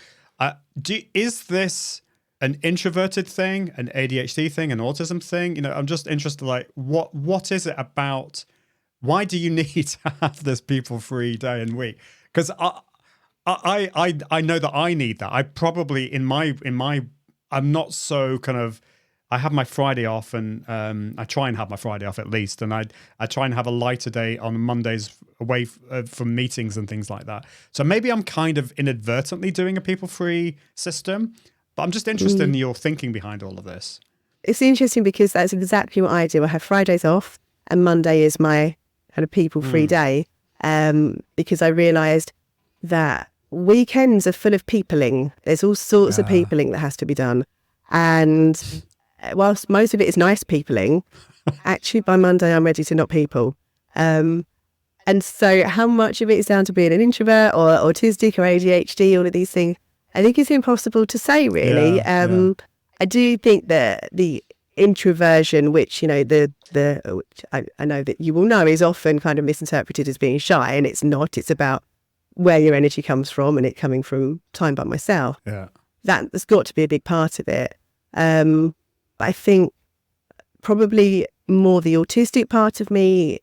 [SPEAKER 2] Is this an introverted thing, an ADHD thing, an autism thing? I'm just interested, like, what is it about? Why do you need to have this people-free day and week? Because I know that I need that. I probably in my I'm not so kind of. I have my Friday off, and I try and have my Friday off at least, and I try and have a lighter day on Mondays away from meetings and things like that. So maybe I'm kind of inadvertently doing a people-free system, but I'm just interested in your thinking behind all of this.
[SPEAKER 1] It's interesting because that's exactly what I do. I have Fridays off, and Monday is my kind of people-free day, because I realised that weekends are full of peopling. There's all sorts of peopling that has to be done, and whilst most of it is nice peopling, actually by Monday I'm ready to not people. And so how much of it is down to being an introvert or autistic or ADHD, all of these things, I think it's impossible to say, really. I do think that the introversion, which, which I know that you will know is often kind of misinterpreted as being shy, and it's not. It's about where your energy comes from, and it coming from time by myself.
[SPEAKER 2] Yeah.
[SPEAKER 1] That's got to be a big part of it. I think probably more the autistic part of me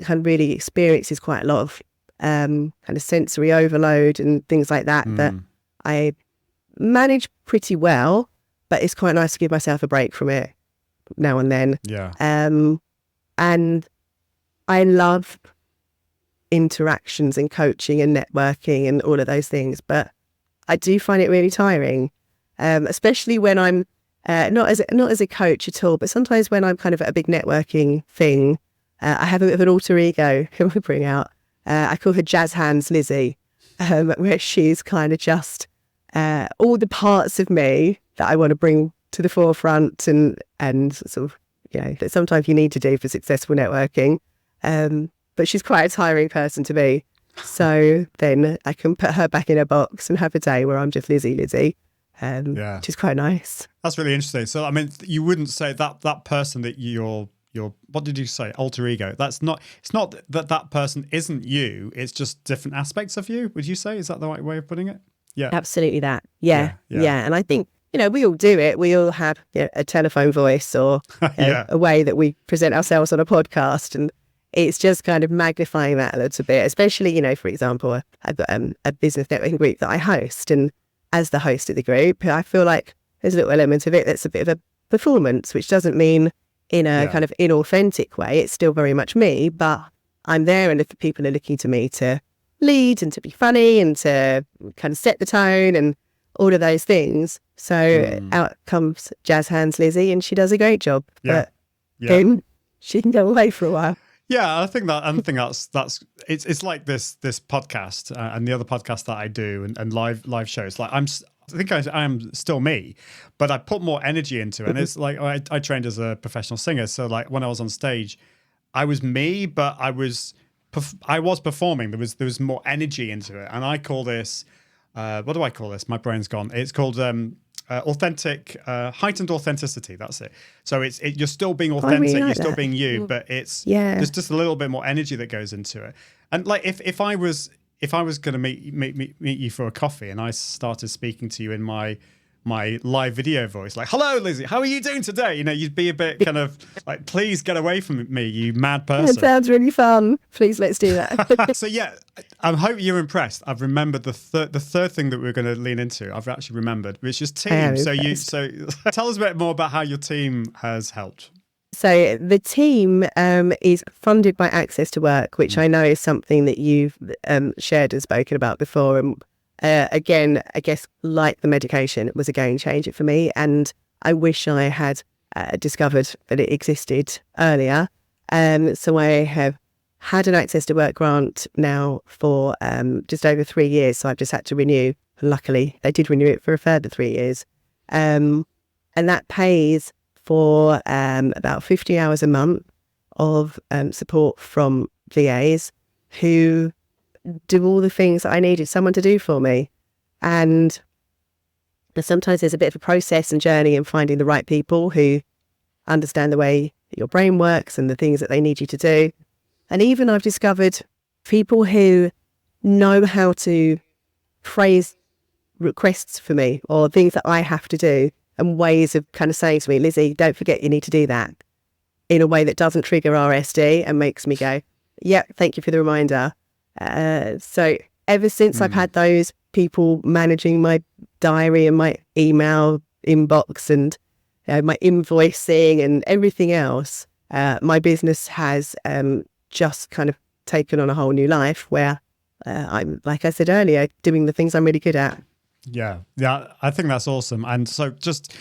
[SPEAKER 1] kind of really experiences quite a lot of kind of sensory overload and things like that that I manage pretty well, but it's quite nice to give myself a break from it now and then.
[SPEAKER 2] Yeah.
[SPEAKER 1] And I love interactions and coaching and networking and all of those things, but I do find it really tiring, especially when I'm not as a coach at all, but sometimes when I'm kind of at a big networking thing, I have a bit of an alter ego who I bring out. I call her Jazz Hands Lizzie, where she's kind of just all the parts of me that I want to bring to the forefront and sort of, that sometimes you need to do for successful networking. But she's quite a tiring person to be. So then I can put her back in a box and have a day where I'm just Lizzie, which is quite nice.
[SPEAKER 2] That's really interesting. So, I mean, you wouldn't say that person that you're what did you say? Alter ego. It's not that person isn't you. It's just different aspects of you. Would you say? Is that the right way of putting it? Yeah.
[SPEAKER 1] Absolutely that. Yeah. And I think, we all do it. We all have a telephone voice or a way that we present ourselves on a podcast, and it's just kind of magnifying that a little bit, especially, for example, I've got a business networking group that I host, and as the host of the group, I feel like there's a little element of it that's a bit of a performance, which doesn't mean in a kind of inauthentic way. It's still very much me, but I'm there, and if people are looking to me to lead and to be funny and to kind of set the tone and all of those things. So out comes Jazz Hands Lizzie, and she does a great job. But then she can go away for a while.
[SPEAKER 2] Yeah, I think that's it's like this podcast and the other podcast that I do and live shows. Like I think I am still me, but I put more energy into it. And it's like I trained as a professional singer, so like when I was on stage, I was me, but I was performing. There was more energy into it, and I call this what do I call this? My brain's gone. It's called authentic, heightened authenticity. That's it. So you're still being authentic, really like you're still being you, but there's just a little bit more energy that goes into it. And like if I was going to meet you for a coffee and I started speaking to you in my live video voice, like, "Hello, Lizzie, how are you doing today?" You'd be a bit kind of like, "Please get away from me, you mad person."
[SPEAKER 1] That sounds really fun. Please, let's do that.
[SPEAKER 2] So yeah, I hope you're impressed. I've remembered the third thing that we're going to lean into. I've actually remembered, which is team. So tell us a bit more about how your team has helped.
[SPEAKER 1] So the team is funded by Access to Work, which I know is something that you've shared and spoken about before. And again, I guess like the medication, it was a game changer for me. And I wish I had discovered that it existed earlier. So I have had an Access to Work grant now for just over 3 years. So I've just had to renew. Luckily, they did renew it for a further 3 years. And that pays for about 50 hours a month of support from VAs who do all the things that I needed someone to do for me. And sometimes there's a bit of a process and journey in finding the right people who understand the way your brain works and the things that they need you to do. And even I've discovered people who know how to phrase requests for me or things that I have to do, and ways of kind of saying to me, Lizzie, don't forget you need to do that, in a way that doesn't trigger RSD and makes me go, yeah, thank you for the reminder. So ever since I've had those people managing my diary and my email inbox and my invoicing and everything else, my business has just kind of taken on a whole new life where I'm, like I said earlier, doing the things I'm really good at.
[SPEAKER 2] Yeah, I think that's awesome. And so just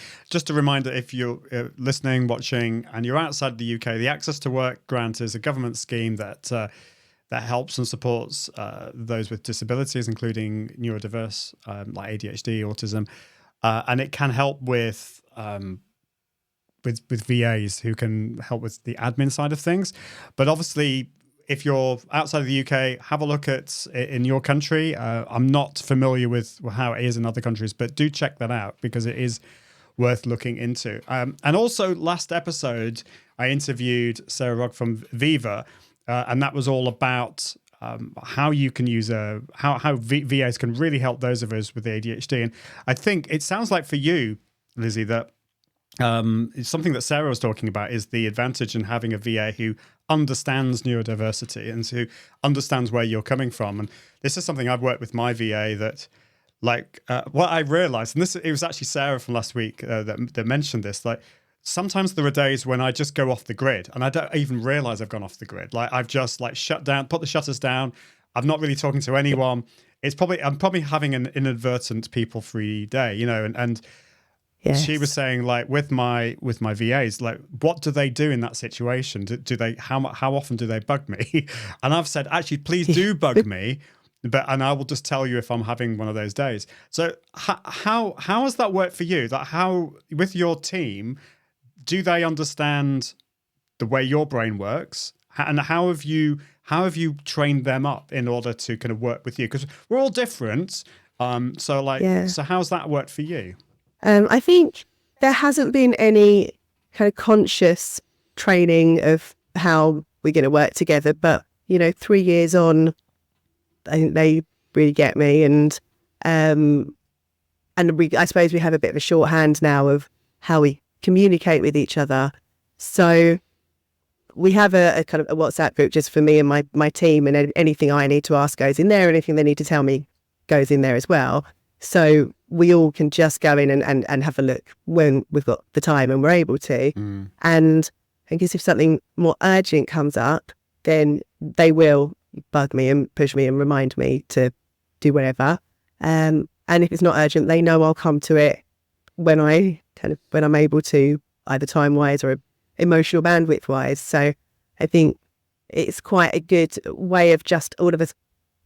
[SPEAKER 2] a reminder, if you're listening, watching, and you're outside the UK, the Access to Work grant is a government scheme that helps and supports those with disabilities, including neurodiverse, like ADHD, autism, and it can help with VAs who can help with the admin side of things. But obviously, if you're outside of the UK, have a look at in your country. I'm not familiar with how it is in other countries, but do check that out because it is worth looking into. And also, last episode, I interviewed Sarah Rogg from Viva, and that was all about how you can use how VAs can really help those of us with ADHD. And I think it sounds like for you, Lizzie, that it's something that Sarah was talking about is the advantage in having a VA who understands neurodiversity and who understands where you're coming from. And this is something I've worked with my VA that, like, what I realized, and it was actually Sarah from last week that mentioned this, like, sometimes there are days when I just go off the grid and I don't even realize I've gone off the grid. Like, I've just shut down, put the shutters down. I'm not really talking to anyone. I'm probably having an inadvertent people-free day, and yes. She was saying, like, with my VAs, like, what do they do in that situation? Do they how often do they bug me? And I've said, actually, please do bug me, and I will just tell you if I'm having one of those days. So how has that worked for you? That how with your team, do they understand the way your brain works, and how have you trained them up in order to kind of work with you? Because we're all different. So how's that worked for you?
[SPEAKER 1] I think there hasn't been any kind of conscious training of how we're going to work together. But, 3 years on, I think they really get me. And I suppose we have a bit of a shorthand now of how we communicate with each other. So we have a kind of a WhatsApp group just for me and my team, and anything I need to ask goes in there. Anything they need to tell me goes in there as well. So we all can just go in and have a look when we've got the time and we're able to. And I guess if something more urgent comes up, then they will bug me and push me and remind me to do whatever. And if it's not urgent, they know I'll come to it when I'm able to, either time-wise or emotional bandwidth-wise. So I think it's quite a good way of just all of us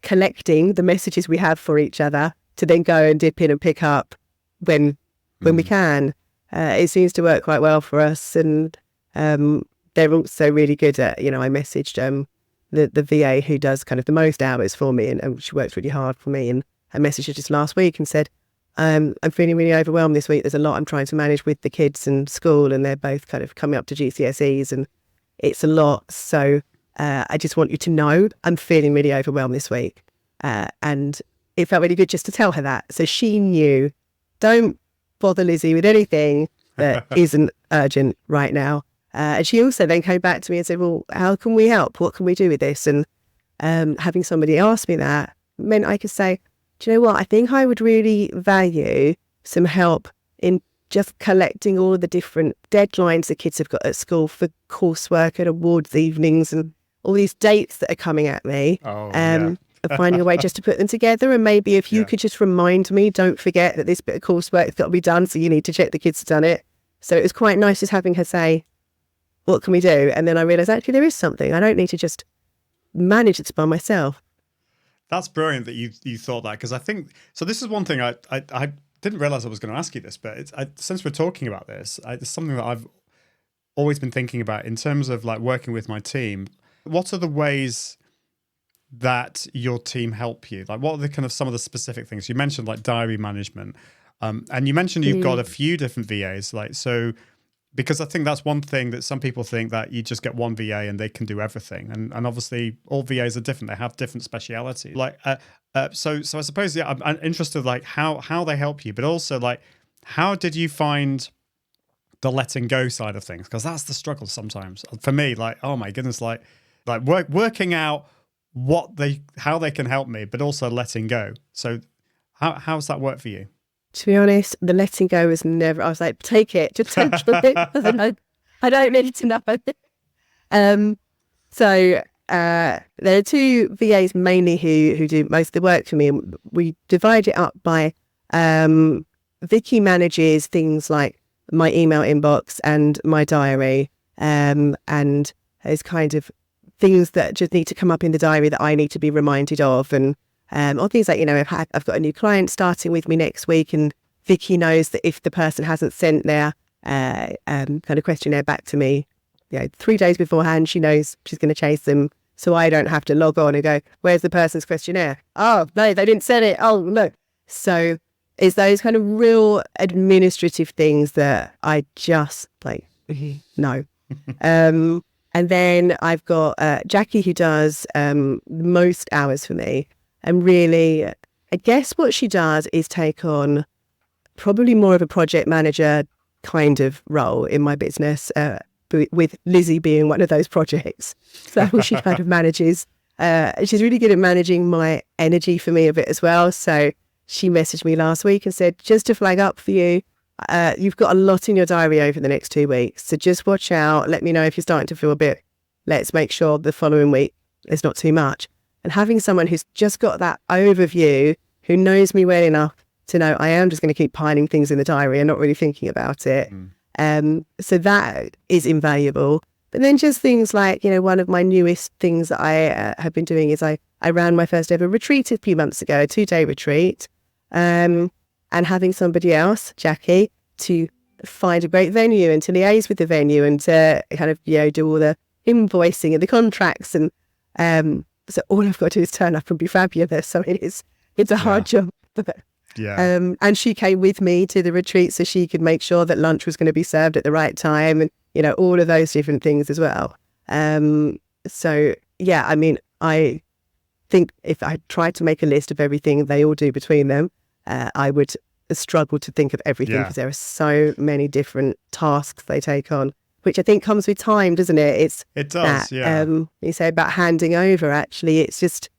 [SPEAKER 1] collecting the messages we have for each other to then go and dip in and pick up when we can. It seems to work quite well for us. And they're also really good at, I messaged the VA who does kind of the most hours for me, and she works really hard for me. And I messaged her just last week and said, I'm feeling really overwhelmed this week. There's a lot I'm trying to manage with the kids and school, and they're both kind of coming up to GCSEs, and it's a lot. So I just want you to know I'm feeling really overwhelmed this week. And it felt really good just to tell her that. So she knew, don't bother Lizzie with anything that isn't urgent right now. And she also then came back to me and said, well, how can we help? What can we do with this? And having somebody ask me that meant I could say, do you know what? I think I would really value some help in just collecting all the different deadlines the kids have got at school for coursework and awards evenings and all these dates that are coming at me. Finding a way just to put them together. And maybe if you could just remind me, don't forget that this bit of coursework has got to be done, so you need to check the kids have done it. So it was quite nice just having her say, what can we do? And then I realised, actually, there is something. I don't need to just manage it by myself.
[SPEAKER 2] That's brilliant that you thought that, because I think, so this is one thing I didn't realise I was going to ask you this, but since we're talking about this, it's something that I've always been thinking about in terms of like working with my team. What are the ways that your team help you? Like, what are the kind of some of the specific things? You mentioned like diary management, and you mentioned you've got a few different VAs. Like, so because I think that's one thing that some people think that you just get one VA and they can do everything, and obviously all VAs are different. They have different specialities. Like, so I suppose I'm interested like how they help you, but also like how did you find the letting go side of things? Because that's the struggle sometimes for me. Like, oh my goodness, like working out how they can help me, but also letting go. So how's that work for you?
[SPEAKER 1] To be honest, the letting go was never, I was like, take it, just take it. I don't need to know. So there are two VAs mainly who do most of the work for me. And we divide it up by, Vicky manages things like my email inbox and my diary, and those kind of things that just need to come up in the diary that I need to be reminded of, and or things like, I've got a new client starting with me next week, and Vicky knows that if the person hasn't sent their kind of questionnaire back to me, 3 days beforehand, she knows she's going to chase them, so I don't have to log on and go, where's the person's questionnaire? Oh no, they didn't send it. Oh no. So it's those kind of real administrative things that I just like no. And then I've got Jackie, who does most hours for me. And really, I guess what she does is take on probably more of a project manager kind of role in my business, with Lizzie being one of those projects. So she kind of manages. She's really good at managing my energy for me a bit as well. So she messaged me last week and said, just to flag up for you, you've got a lot in your diary over the next 2 weeks. So just watch out. Let me know if you're starting to feel a bit, let's make sure the following week there's not too much. And having someone who's just got that overview, who knows me well enough to know I am just going to keep piling things in the diary and not really thinking about it. So that is invaluable. But then just things like, one of my newest things that I have been doing is I ran my first ever retreat a few months ago, a 2-day retreat. And having somebody else, Jackie, to find a great venue and to liaise with the venue and to kind of, do all the invoicing and the contracts. And so all I've got to do is turn up and be fabulous. So it's a hard job. And she came with me to the retreat so she could make sure that lunch was going to be served at the right time and, all of those different things as well. So, yeah, I mean, I think if I tried to make a list of everything they all do between them, I would struggle to think of everything because there are so many different tasks they take on, which I think comes with time, doesn't it?
[SPEAKER 2] It does,
[SPEAKER 1] you say about handing over, actually, it's just,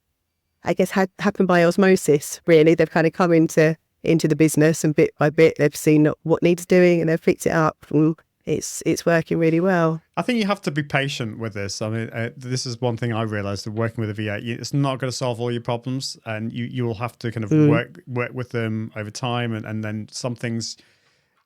[SPEAKER 1] I guess, happened by osmosis, really. They've kind of come into the business, and bit by bit, they've seen what needs doing and they've picked it up, and it's working really well.
[SPEAKER 2] I think you have to be patient with this. I mean, this is one thing I realised that working with a VA, it's not going to solve all your problems, and you will have to kind of work with them over time, and then some things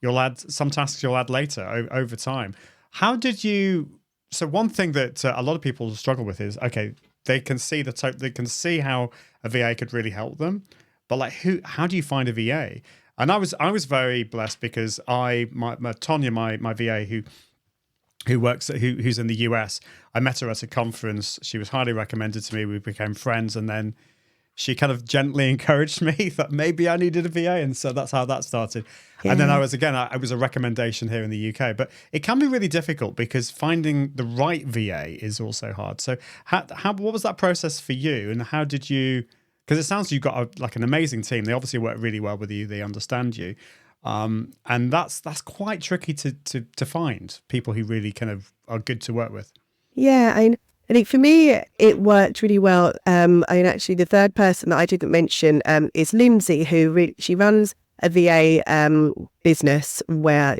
[SPEAKER 2] some tasks you'll add later over time. How did you? So one thing that a lot of people struggle with is, okay, they can see they can see how a VA could really help them, but like how do you find a VA? And I was very blessed because Tonya, my VA who's in the US, I met her at a conference. She was highly recommended to me. We became friends, and then she kind of gently encouraged me that maybe I needed a VA, and so that's how that started. Yeah. And then I was a recommendation here in the UK, but it can be really difficult because finding the right VA is also hard. So what was that process for you, and how did you? Because it sounds you've got an amazing team. They obviously work really well with you. They understand you, and that's quite tricky to find people who really kind of are good to work with.
[SPEAKER 1] Yeah, I think for me it worked really well. Actually, the third person that I didn't mention is Lindsay, who she runs a VA business where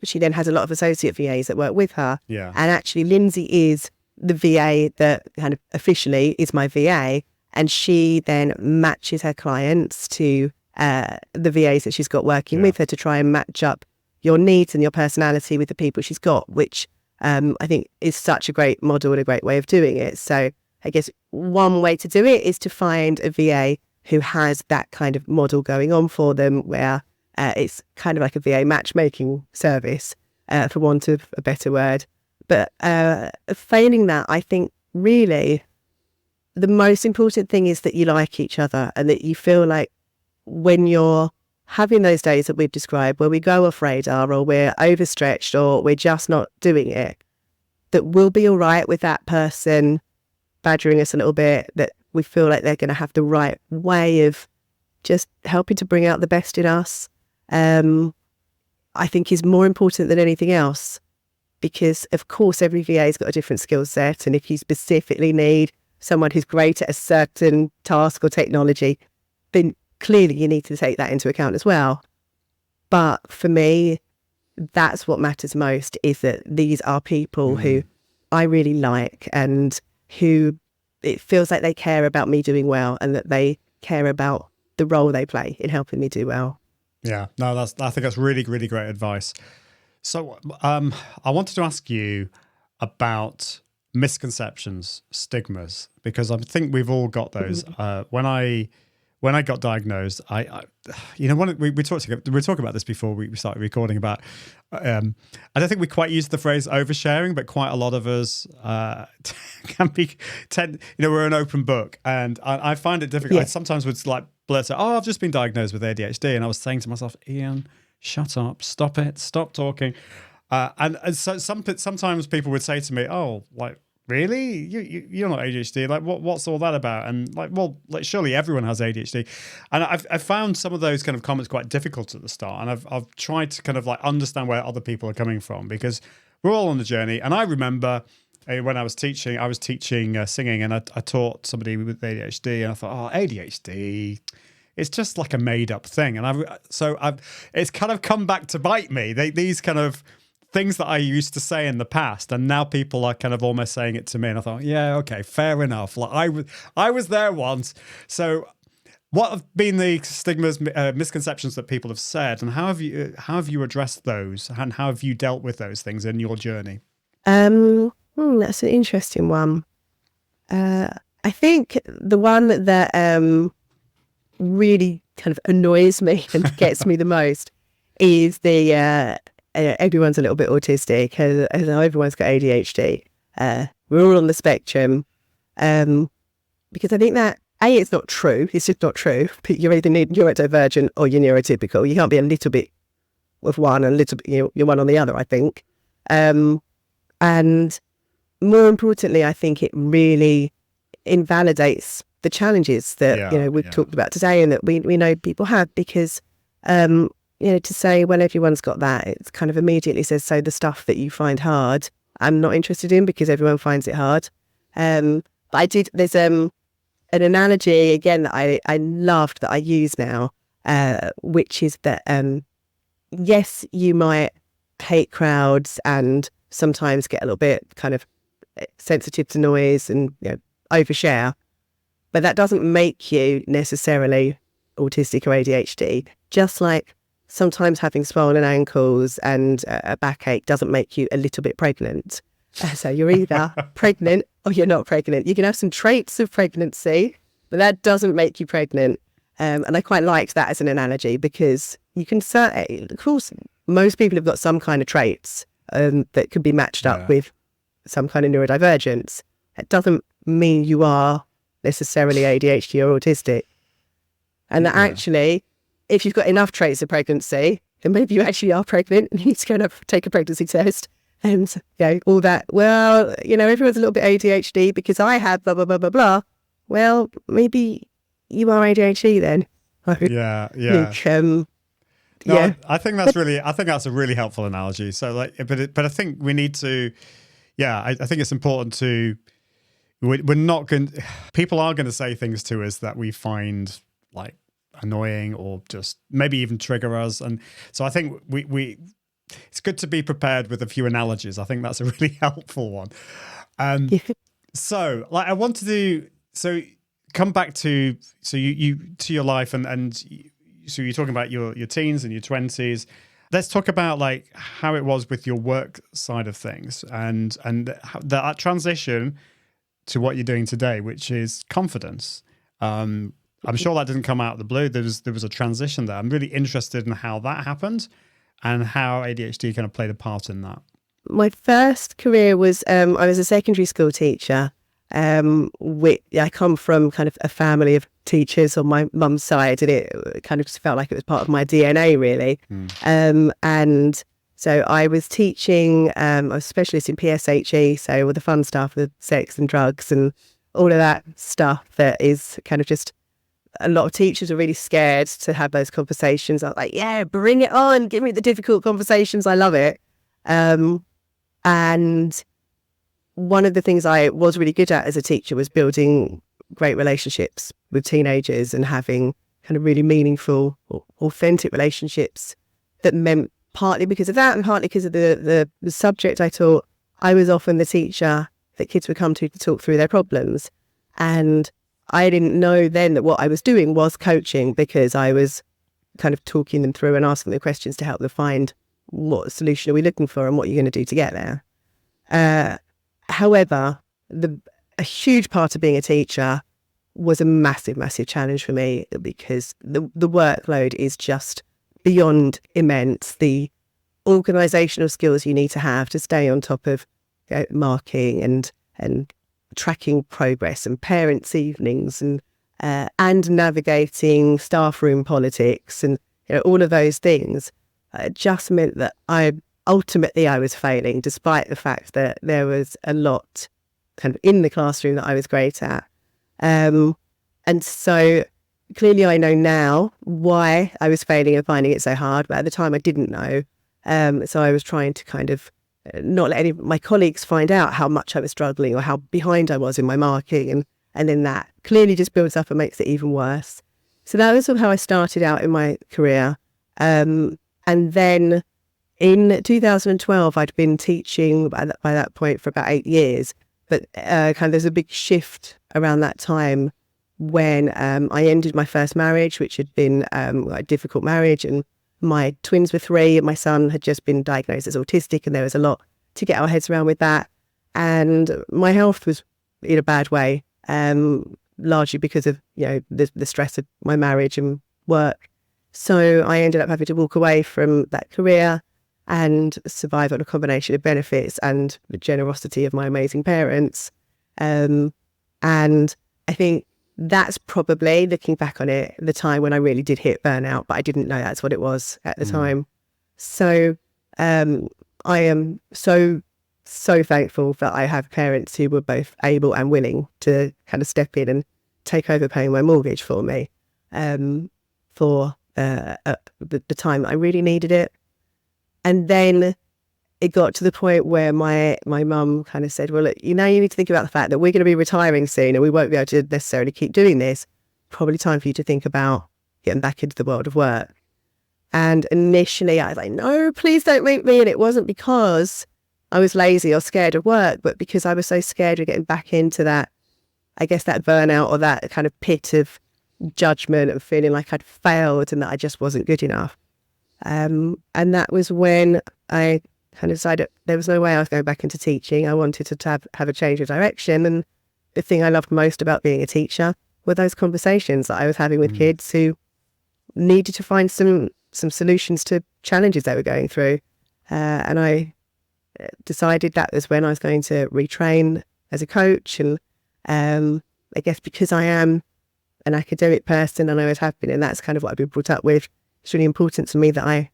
[SPEAKER 1] she then has a lot of associate VAs that work with her.
[SPEAKER 2] Yeah.
[SPEAKER 1] And actually Lindsay is the VA that kind of officially is my VA. And she then matches her clients to the VAs that she's got working with her to try and match up your needs and your personality with the people she's got, which I think is such a great model and a great way of doing it. So I guess one way to do it is to find a VA who has that kind of model going on for them, where it's kind of like a VA matchmaking service, for want of a better word. But failing that, I think really the most important thing is that you like each other and that you feel like when you're having those days that we've described where we go off radar or we're overstretched or we're just not doing it, that we'll be all right with that person badgering us a little bit, that we feel like they're going to have the right way of just helping to bring out the best in us, I think is more important than anything else. Because, of course, every VA's got a different skill set. And if you specifically need someone who's great at a certain task or technology, then clearly you need to take that into account as well. But for me, that's what matters most, is that these are people who I really like and who it feels like they care about me doing well and that they care about the role they play in helping me do well.
[SPEAKER 2] Yeah, no, I think that's really, really great advice. So I wanted to ask you about misconceptions, stigmas, because I think we've all got those. When I got diagnosed, we were talking about this before we started recording about, I don't think we quite use the phrase oversharing, but quite a lot of us we're an open book, and I find it difficult. I sometimes would like blurt out, I've just been diagnosed with ADHD, and I was saying to myself, Ian, shut up, stop it, stop talking. And so sometimes people would say to me, oh, like, really? You're not ADHD? Like, what's all that about? And like, well, like, surely everyone has ADHD. And I've found some of those kind of comments quite difficult at the start. And I've tried to kind of like understand where other people are coming from, because we're all on the journey. And I remember when I was teaching singing, and I taught somebody with ADHD, and I thought, oh, ADHD, it's just like a made up thing. And it's kind of come back to bite me. These kind of things that I used to say in the past, and now people are kind of almost saying it to me. And I thought, yeah, okay, fair enough. Like I was there once. So what have been the stigmas, misconceptions that people have said, and how have you addressed those, and how have you dealt with those things in your journey?
[SPEAKER 1] That's an interesting one. I think the one that really kind of annoys me and gets me the most is the everyone's a little bit autistic, and everyone's got ADHD. We're all on the spectrum, because I think that it's not true. It's just not true. You're either neurodivergent or you're neurotypical. You can't be a little bit with one and a little bit you're one on the other, I think. And more importantly, I think it really invalidates the challenges that we've talked about today, and that we know people have, because to say, well, everyone's got that, it's kind of immediately says, so the stuff that you find hard, I'm not interested in, because everyone finds it hard. But there's an analogy again that I loved that I use now, which is that yes, you might hate crowds and sometimes get a little bit kind of sensitive to noise and overshare, but that doesn't make you necessarily autistic or ADHD. Just like sometimes having swollen ankles and a backache doesn't make you a little bit pregnant. So you're either pregnant or you're not pregnant. You can have some traits of pregnancy, but that doesn't make you pregnant. And I quite liked that as an analogy, because you can certainly, of course, most people have got some kind of traits that could be matched up with some kind of neurodivergence. It doesn't mean you are necessarily ADHD or autistic. And that actually, if you've got enough traits of pregnancy, then maybe you actually are pregnant and you need to go and take a pregnancy test. And all that, well, everyone's a little bit ADHD because I have blah, blah, blah, blah, blah. Well, maybe you are ADHD then.
[SPEAKER 2] I think that's a really helpful analogy. So but I think we need to, I think it's important to, we're not going, people are going to say things to us that we find like annoying or just maybe even trigger us. And so I think we it's good to be prepared with a few analogies. I think that's a really helpful one. So like I want to come back to you to your life and so you're talking about your teens and your 20s. Let's talk about like how it was with your work side of things and that transition to what you're doing today, which is confidence. I'm sure that didn't come out of the blue. There was a transition there. I'm really interested in how that happened and how ADHD kind of played a part in that.
[SPEAKER 1] My first career was I was a secondary school teacher. I come from kind of a family of teachers on my mum's side, and it kind of just felt like it was part of my DNA, really. And so I was teaching, I was a specialist in PSHE, so all the fun stuff with sex and drugs and all of that stuff that is kind of just, a lot of teachers are really scared to have those conversations. I was like, yeah, bring it on, give me the difficult conversations, I love it. And one of the things I was really good at as a teacher was building great relationships with teenagers and having kind of really meaningful, authentic relationships that meant, partly because of that and partly because of the subject I taught, I was often the teacher that kids would come to talk through their problems. And I didn't know then that what I was doing was coaching, because I was kind of talking them through and asking them questions to help them find what solution are we looking for and what you're going to do to get there. However, a huge part of being a teacher was a massive, massive challenge for me, because the workload is just beyond immense. The organisational skills you need to have to stay on top of marking and tracking progress and parents' evenings and navigating staff room politics and all of those things just meant that I was failing, despite the fact that there was a lot kind of in the classroom that I was great at. And so clearly I know now why I was failing and finding it so hard, but at the time I didn't know. So I was trying to kind of not let any of my colleagues find out how much I was struggling or how behind I was in my marking. And then that clearly just builds up and makes it even worse. So that was sort of how I started out in my career. And then in 2012, I'd been teaching by that point for about 8 years. But kind of there's a big shift around that time when I ended my first marriage, which had been a difficult marriage. And my twins were 3 and my son had just been diagnosed as autistic. And there was a lot to get our heads around with that. And my health was in a bad way, largely because of, the stress of my marriage and work. So I ended up having to walk away from that career and survive on a combination of benefits and the generosity of my amazing parents. And I think that's probably, looking back on it, the time when I really did hit burnout, but I didn't know that's what it was at the time. So I am so thankful that I have parents who were both able and willing to kind of step in and take over paying my mortgage for me for the time that I really needed it. And then it got to the point where my mum kind of said, well, look, you need to think about the fact that we're going to be retiring soon and we won't be able to necessarily keep doing this. Probably time for you to think about getting back into the world of work. And initially I was like, no, please don't make me. And it wasn't because I was lazy or scared of work, but because I was so scared of getting back into that, I guess, that burnout or that kind of pit of judgment and feeling like I'd failed and that I just wasn't good enough. And that was when I kind of decided there was no way I was going back into teaching. I wanted to have a change of direction. And the thing I loved most about being a teacher were those conversations that I was having with kids who needed to find some solutions to challenges they were going through. And I decided that was when I was going to retrain as a coach. And I guess because I am an academic person and I always have been, and that's kind of what I've been brought up with, it's really important to me that I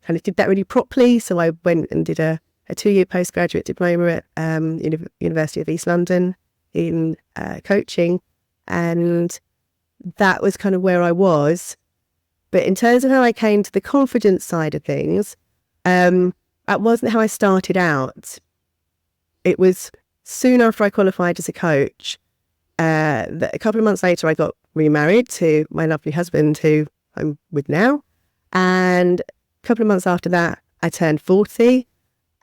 [SPEAKER 1] kind of did that really properly. So I went and did a 2-year postgraduate diploma at University of East London in coaching. And that was kind of where I was. But in terms of how I came to the confidence side of things, that wasn't how I started out. It was soon after I qualified as a coach, that a couple of months later I got remarried to my lovely husband who I'm with now. And a couple of months after that, I turned 40.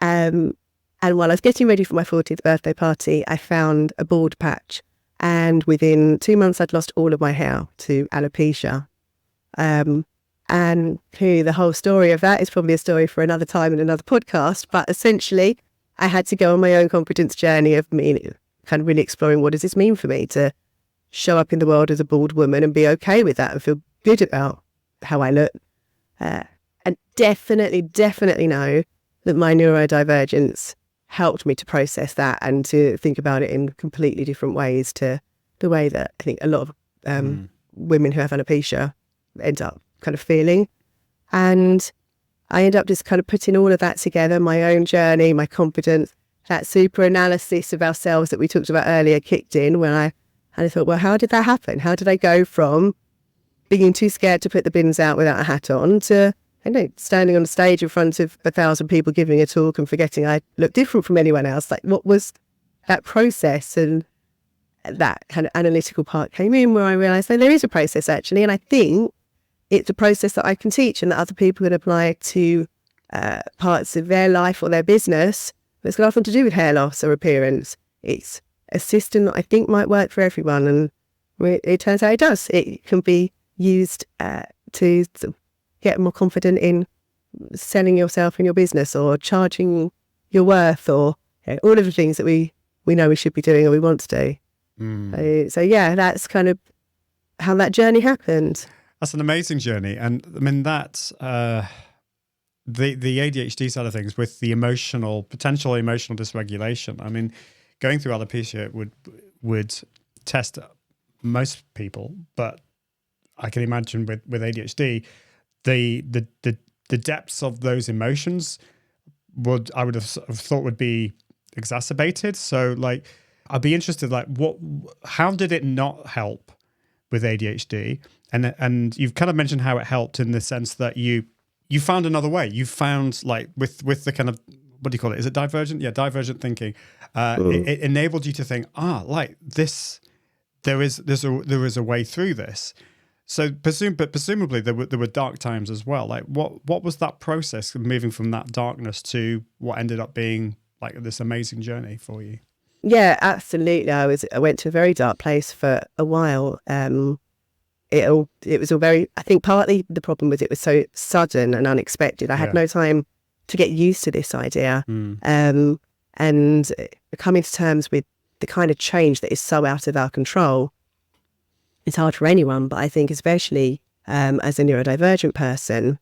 [SPEAKER 1] And while I was getting ready for my 40th birthday party, I found a bald patch. And within 2 months, I'd lost all of my hair to alopecia. And the whole story of that is probably a story for another time and another podcast. But essentially, I had to go on my own confidence journey of me kind of really exploring what does this mean for me to show up in the world as a bald woman and be okay with that and feel good about how I look. And definitely know that my neurodivergence helped me to process that and to think about it in completely different ways to the way that I think a lot of women who have alopecia end up kind of feeling. And I end up just kind of putting all of that together, my own journey, my confidence, that super analysis of ourselves that we talked about earlier kicked in when I thought, well, how did that happen? How did I go from being too scared to put the bins out without a hat on to, standing on a stage in front of 1,000 people giving a talk and forgetting I look different from anyone else? Like, what was that process? And that kind of analytical part came in where I realised there is a process actually, and I think it's a process that I can teach and that other people can apply to parts of their life or their business that's got nothing to do with hair loss or appearance. It's a system that I think might work for everyone, and it turns out it does. It can be used to get more confident in selling yourself and your business or charging your worth or all of the things that we know we should be doing or we want to do. So yeah, that's kind of how that journey happened.
[SPEAKER 2] That's an amazing journey. And I mean, that's the ADHD side of things with the potential emotional dysregulation. I mean, going through alopecia would test most people, but I can imagine with ADHD, the depths of those emotions I would have thought would be exacerbated. So like, I'd be interested, like, how did it not help with ADHD? And you've kind of mentioned how it helped in the sense that you found another way. You found, like, with the kind of, what do you call it? Is it divergent? Yeah, divergent thinking. It enabled you to think, like this, there is a way through this. So presumably there were dark times as well. Like, what was that process of moving from that darkness to what ended up being like this amazing journey for you?
[SPEAKER 1] Yeah, absolutely. I went to a very dark place for a while. It was all very, I think partly the problem was it was so sudden and unexpected. I had no time to get used to this idea. And coming to terms with the kind of change that is so out of our control. It's hard for anyone, but I think especially as a neurodivergent person,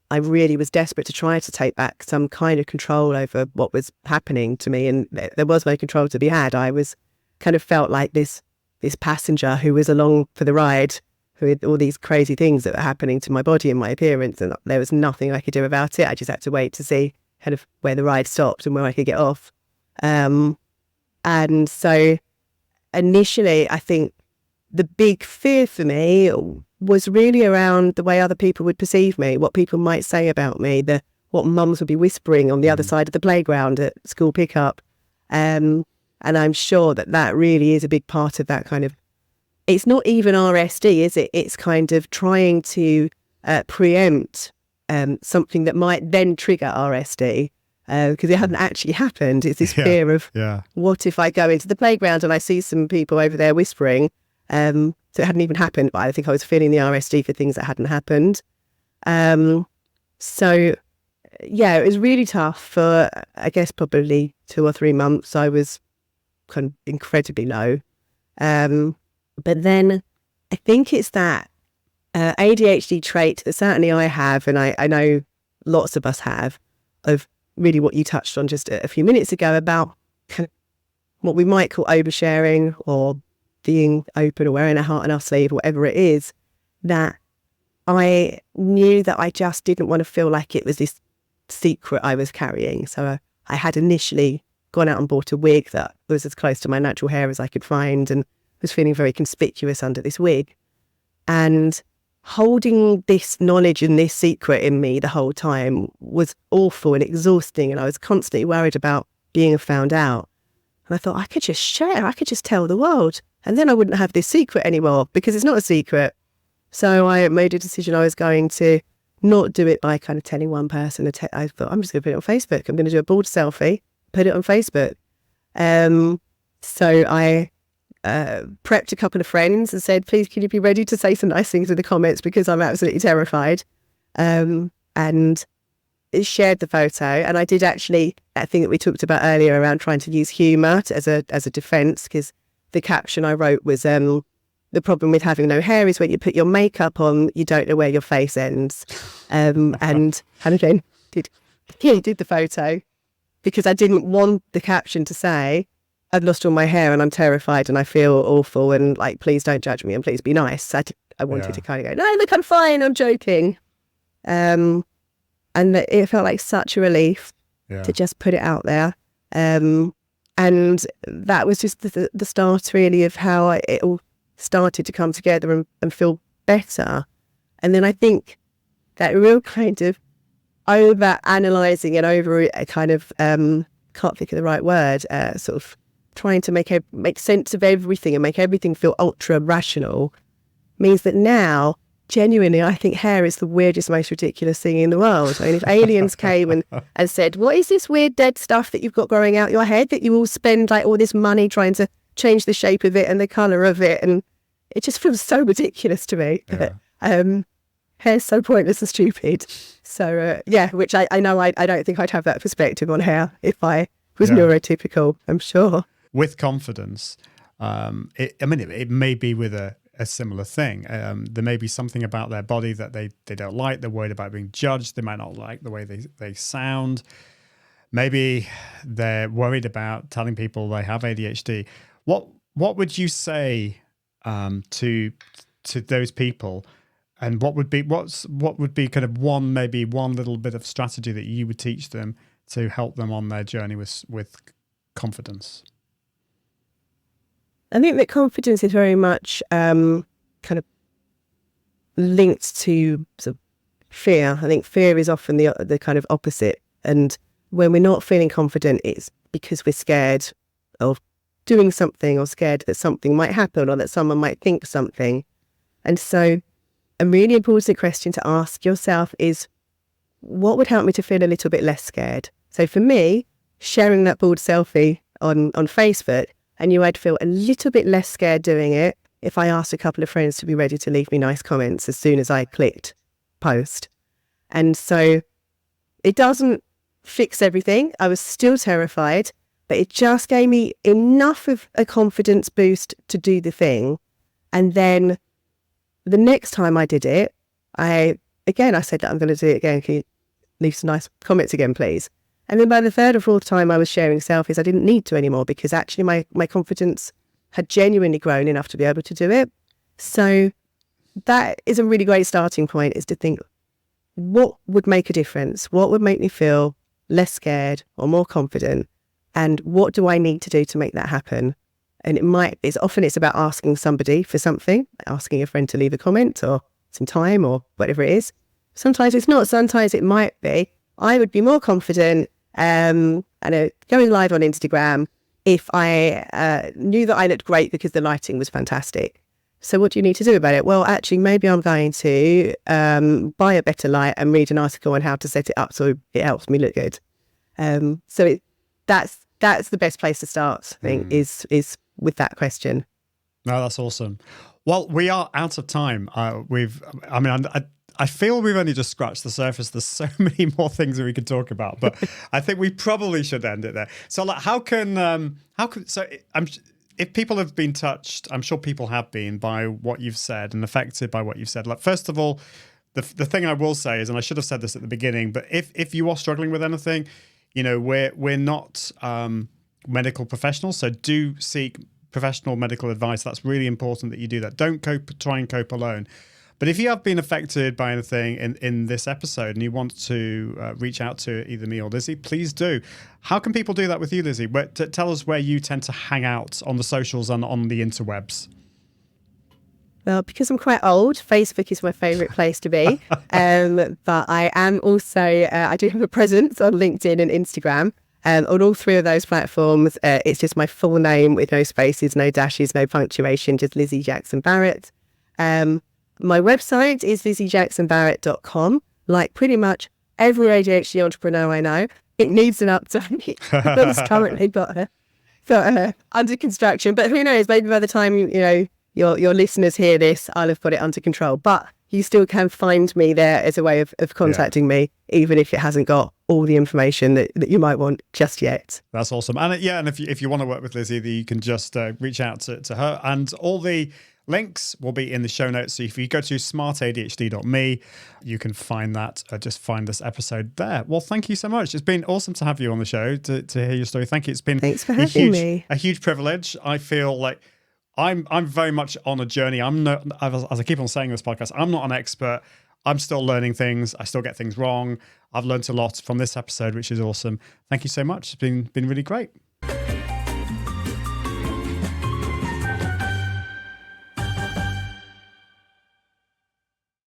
[SPEAKER 1] I really was desperate to try to take back some kind of control over what was happening to me, and there was no control to be had. I was kind of felt like this passenger who was along for the ride, who had all these crazy things that were happening to my body and my appearance, and there was nothing I could do about it. I just had to wait to see kind of where the ride stopped and where I could get off. And so initially, I think the big fear for me was really around the way other people would perceive me, what people might say about me, what mums would be whispering on the other side of the playground at school pickup. And I'm sure that really is a big part of that kind of, it's not even RSD, is it? It's kind of trying to preempt something that might then trigger RSD. Because it hadn't actually happened. It's this fear of, what if I go into the playground and I see some people over there whispering? So it hadn't even happened, but I think I was feeling the RSD for things that hadn't happened. So, yeah, it was really tough for, I guess, probably 2 or 3 months. I was kind of incredibly low. But then I think it's that ADHD trait that certainly I have, and I know lots of us have, of really what you touched on just a few minutes ago about kind of what we might call oversharing or being open or wearing our heart on our sleeve, whatever it is, that I knew that I just didn't want to feel like it was this secret I was carrying. So I had initially gone out and bought a wig that was as close to my natural hair as I could find and was feeling very conspicuous under this wig. And holding this knowledge and this secret in me the whole time was awful and exhausting, and I was constantly worried about being found out. And I thought, I could just share, I could just tell the world. And then I wouldn't have this secret anymore because it's not a secret. So I made a decision I was going to not do it by kind of telling one person. I thought, I'm just going to put it on Facebook. I'm going to do a board selfie, put it on Facebook. So I prepped a couple of friends and said, please, can you be ready to say some nice things in the comments because I'm absolutely terrified. And it shared the photo. And I did actually, that thing that we talked about earlier around trying to use humour as a defence, because the caption I wrote was, the problem with having no hair is when you put your makeup on, you don't know where your face ends. And then did the photo because I didn't want the caption to say, I've lost all my hair and I'm terrified and I feel awful and like, please don't judge me and please be nice. I wanted to kind of go, no, look, I'm fine, I'm joking. And it felt like such a relief to just put it out there. And that was just the start really of how it all started to come together and feel better. And then I think that real kind of over analysing and over kind of can't think of the right word, sort of trying to make sense of everything and make everything feel ultra rational means that now genuinely I think hair is the weirdest, most ridiculous thing in the world. I mean, if aliens came and said, what is this weird dead stuff that you've got growing out your head that you all spend like all this money trying to change the shape of it and the colour of it, and it just feels so ridiculous to me. Hair's so pointless and stupid. So which I know I don't think I'd have that perspective on hair if I was neurotypical, I'm sure.
[SPEAKER 2] With confidence, it may be with a similar thing. There may be something about their body that they don't like. They're worried about being judged. They might not like the way they sound. Maybe they're worried about telling people they have ADHD. What would you say to those people, and what would be kind of one little bit of strategy that you would teach them to help them on their journey with confidence?
[SPEAKER 1] I think that confidence is very much kind of linked to sort of fear. I think fear is often the kind of opposite. And when we're not feeling confident, it's because we're scared of doing something or scared that something might happen or that someone might think something. And so a really important question to ask yourself is, what would help me to feel a little bit less scared? So for me, sharing that board selfie on Facebook, I knew I'd feel a little bit less scared doing it if I asked a couple of friends to be ready to leave me nice comments as soon as I clicked post. And so it doesn't fix everything. I was still terrified, but it just gave me enough of a confidence boost to do the thing. And then the next time I did it, I said that I'm going to do it again. Can you leave some nice comments again, please? And then by the third or fourth time I was sharing selfies, I didn't need to anymore because actually my confidence had genuinely grown enough to be able to do it. So that is a really great starting point, is to think, what would make a difference? What would make me feel less scared or more confident? And what do I need to do to make that happen? And it's about asking somebody for something, asking a friend to leave a comment or some time or whatever it is. Sometimes it's not, sometimes it might be, I would be more confident going live on Instagram if I knew that I looked great because the lighting was fantastic. So what do you need to do about it? Well, actually, maybe I'm going to buy a better light and read an article on how to set it up so it helps me look good. That's the best place to start, I think, is with that question.
[SPEAKER 2] No, that's awesome. Well, we are out of time. I feel we've only just scratched the surface. There's so many more things that we could talk about, but I think we probably should end it there. So, like, if people have been touched, I'm sure people have been, by what you've said and affected by what you've said. Like, first of all, the thing I will say is, and I should have said this at the beginning, but if you are struggling with anything, we're not medical professionals, so do seek professional medical advice. That's really important that you do that. Don't try and cope alone. But if you have been affected by anything in this episode and you want to reach out to either me or Lizi, please do. How can people do that with you, Lizi? Tell us where you tend to hang out on the socials and on the interwebs.
[SPEAKER 1] Well, because I'm quite old, Facebook is my favourite place to be. But I am also, I do have a presence on LinkedIn and Instagram. On all three of those platforms, it's just my full name with no spaces, no dashes, no punctuation, just Lizi Jackson-Barrett. My website is lizijacksonbarrett.com. Like pretty much every ADHD entrepreneur I know, it needs an update. It's currently got under construction, but who knows? Maybe by the time your listeners hear this, I'll have put it under control. But you still can find me there as a way of contacting me, even if it hasn't got all the information that you might want just yet.
[SPEAKER 2] That's awesome. And and if you want to work with Lizi, you can just reach out to her, and all the links will be in the show notes. So if you go to smartadhd.me, you can find that. Just find this episode there. Well, thank you so much. It's been awesome to have you on the show, to hear your story. Thank you. It's been
[SPEAKER 1] Thanks for having me.
[SPEAKER 2] A huge privilege. I feel like I'm very much on a journey. I'm not, as I keep on saying in this podcast, I'm not an expert. I'm still learning things. I still get things wrong. I've learned a lot from this episode, which is awesome. Thank you so much. It's been really great.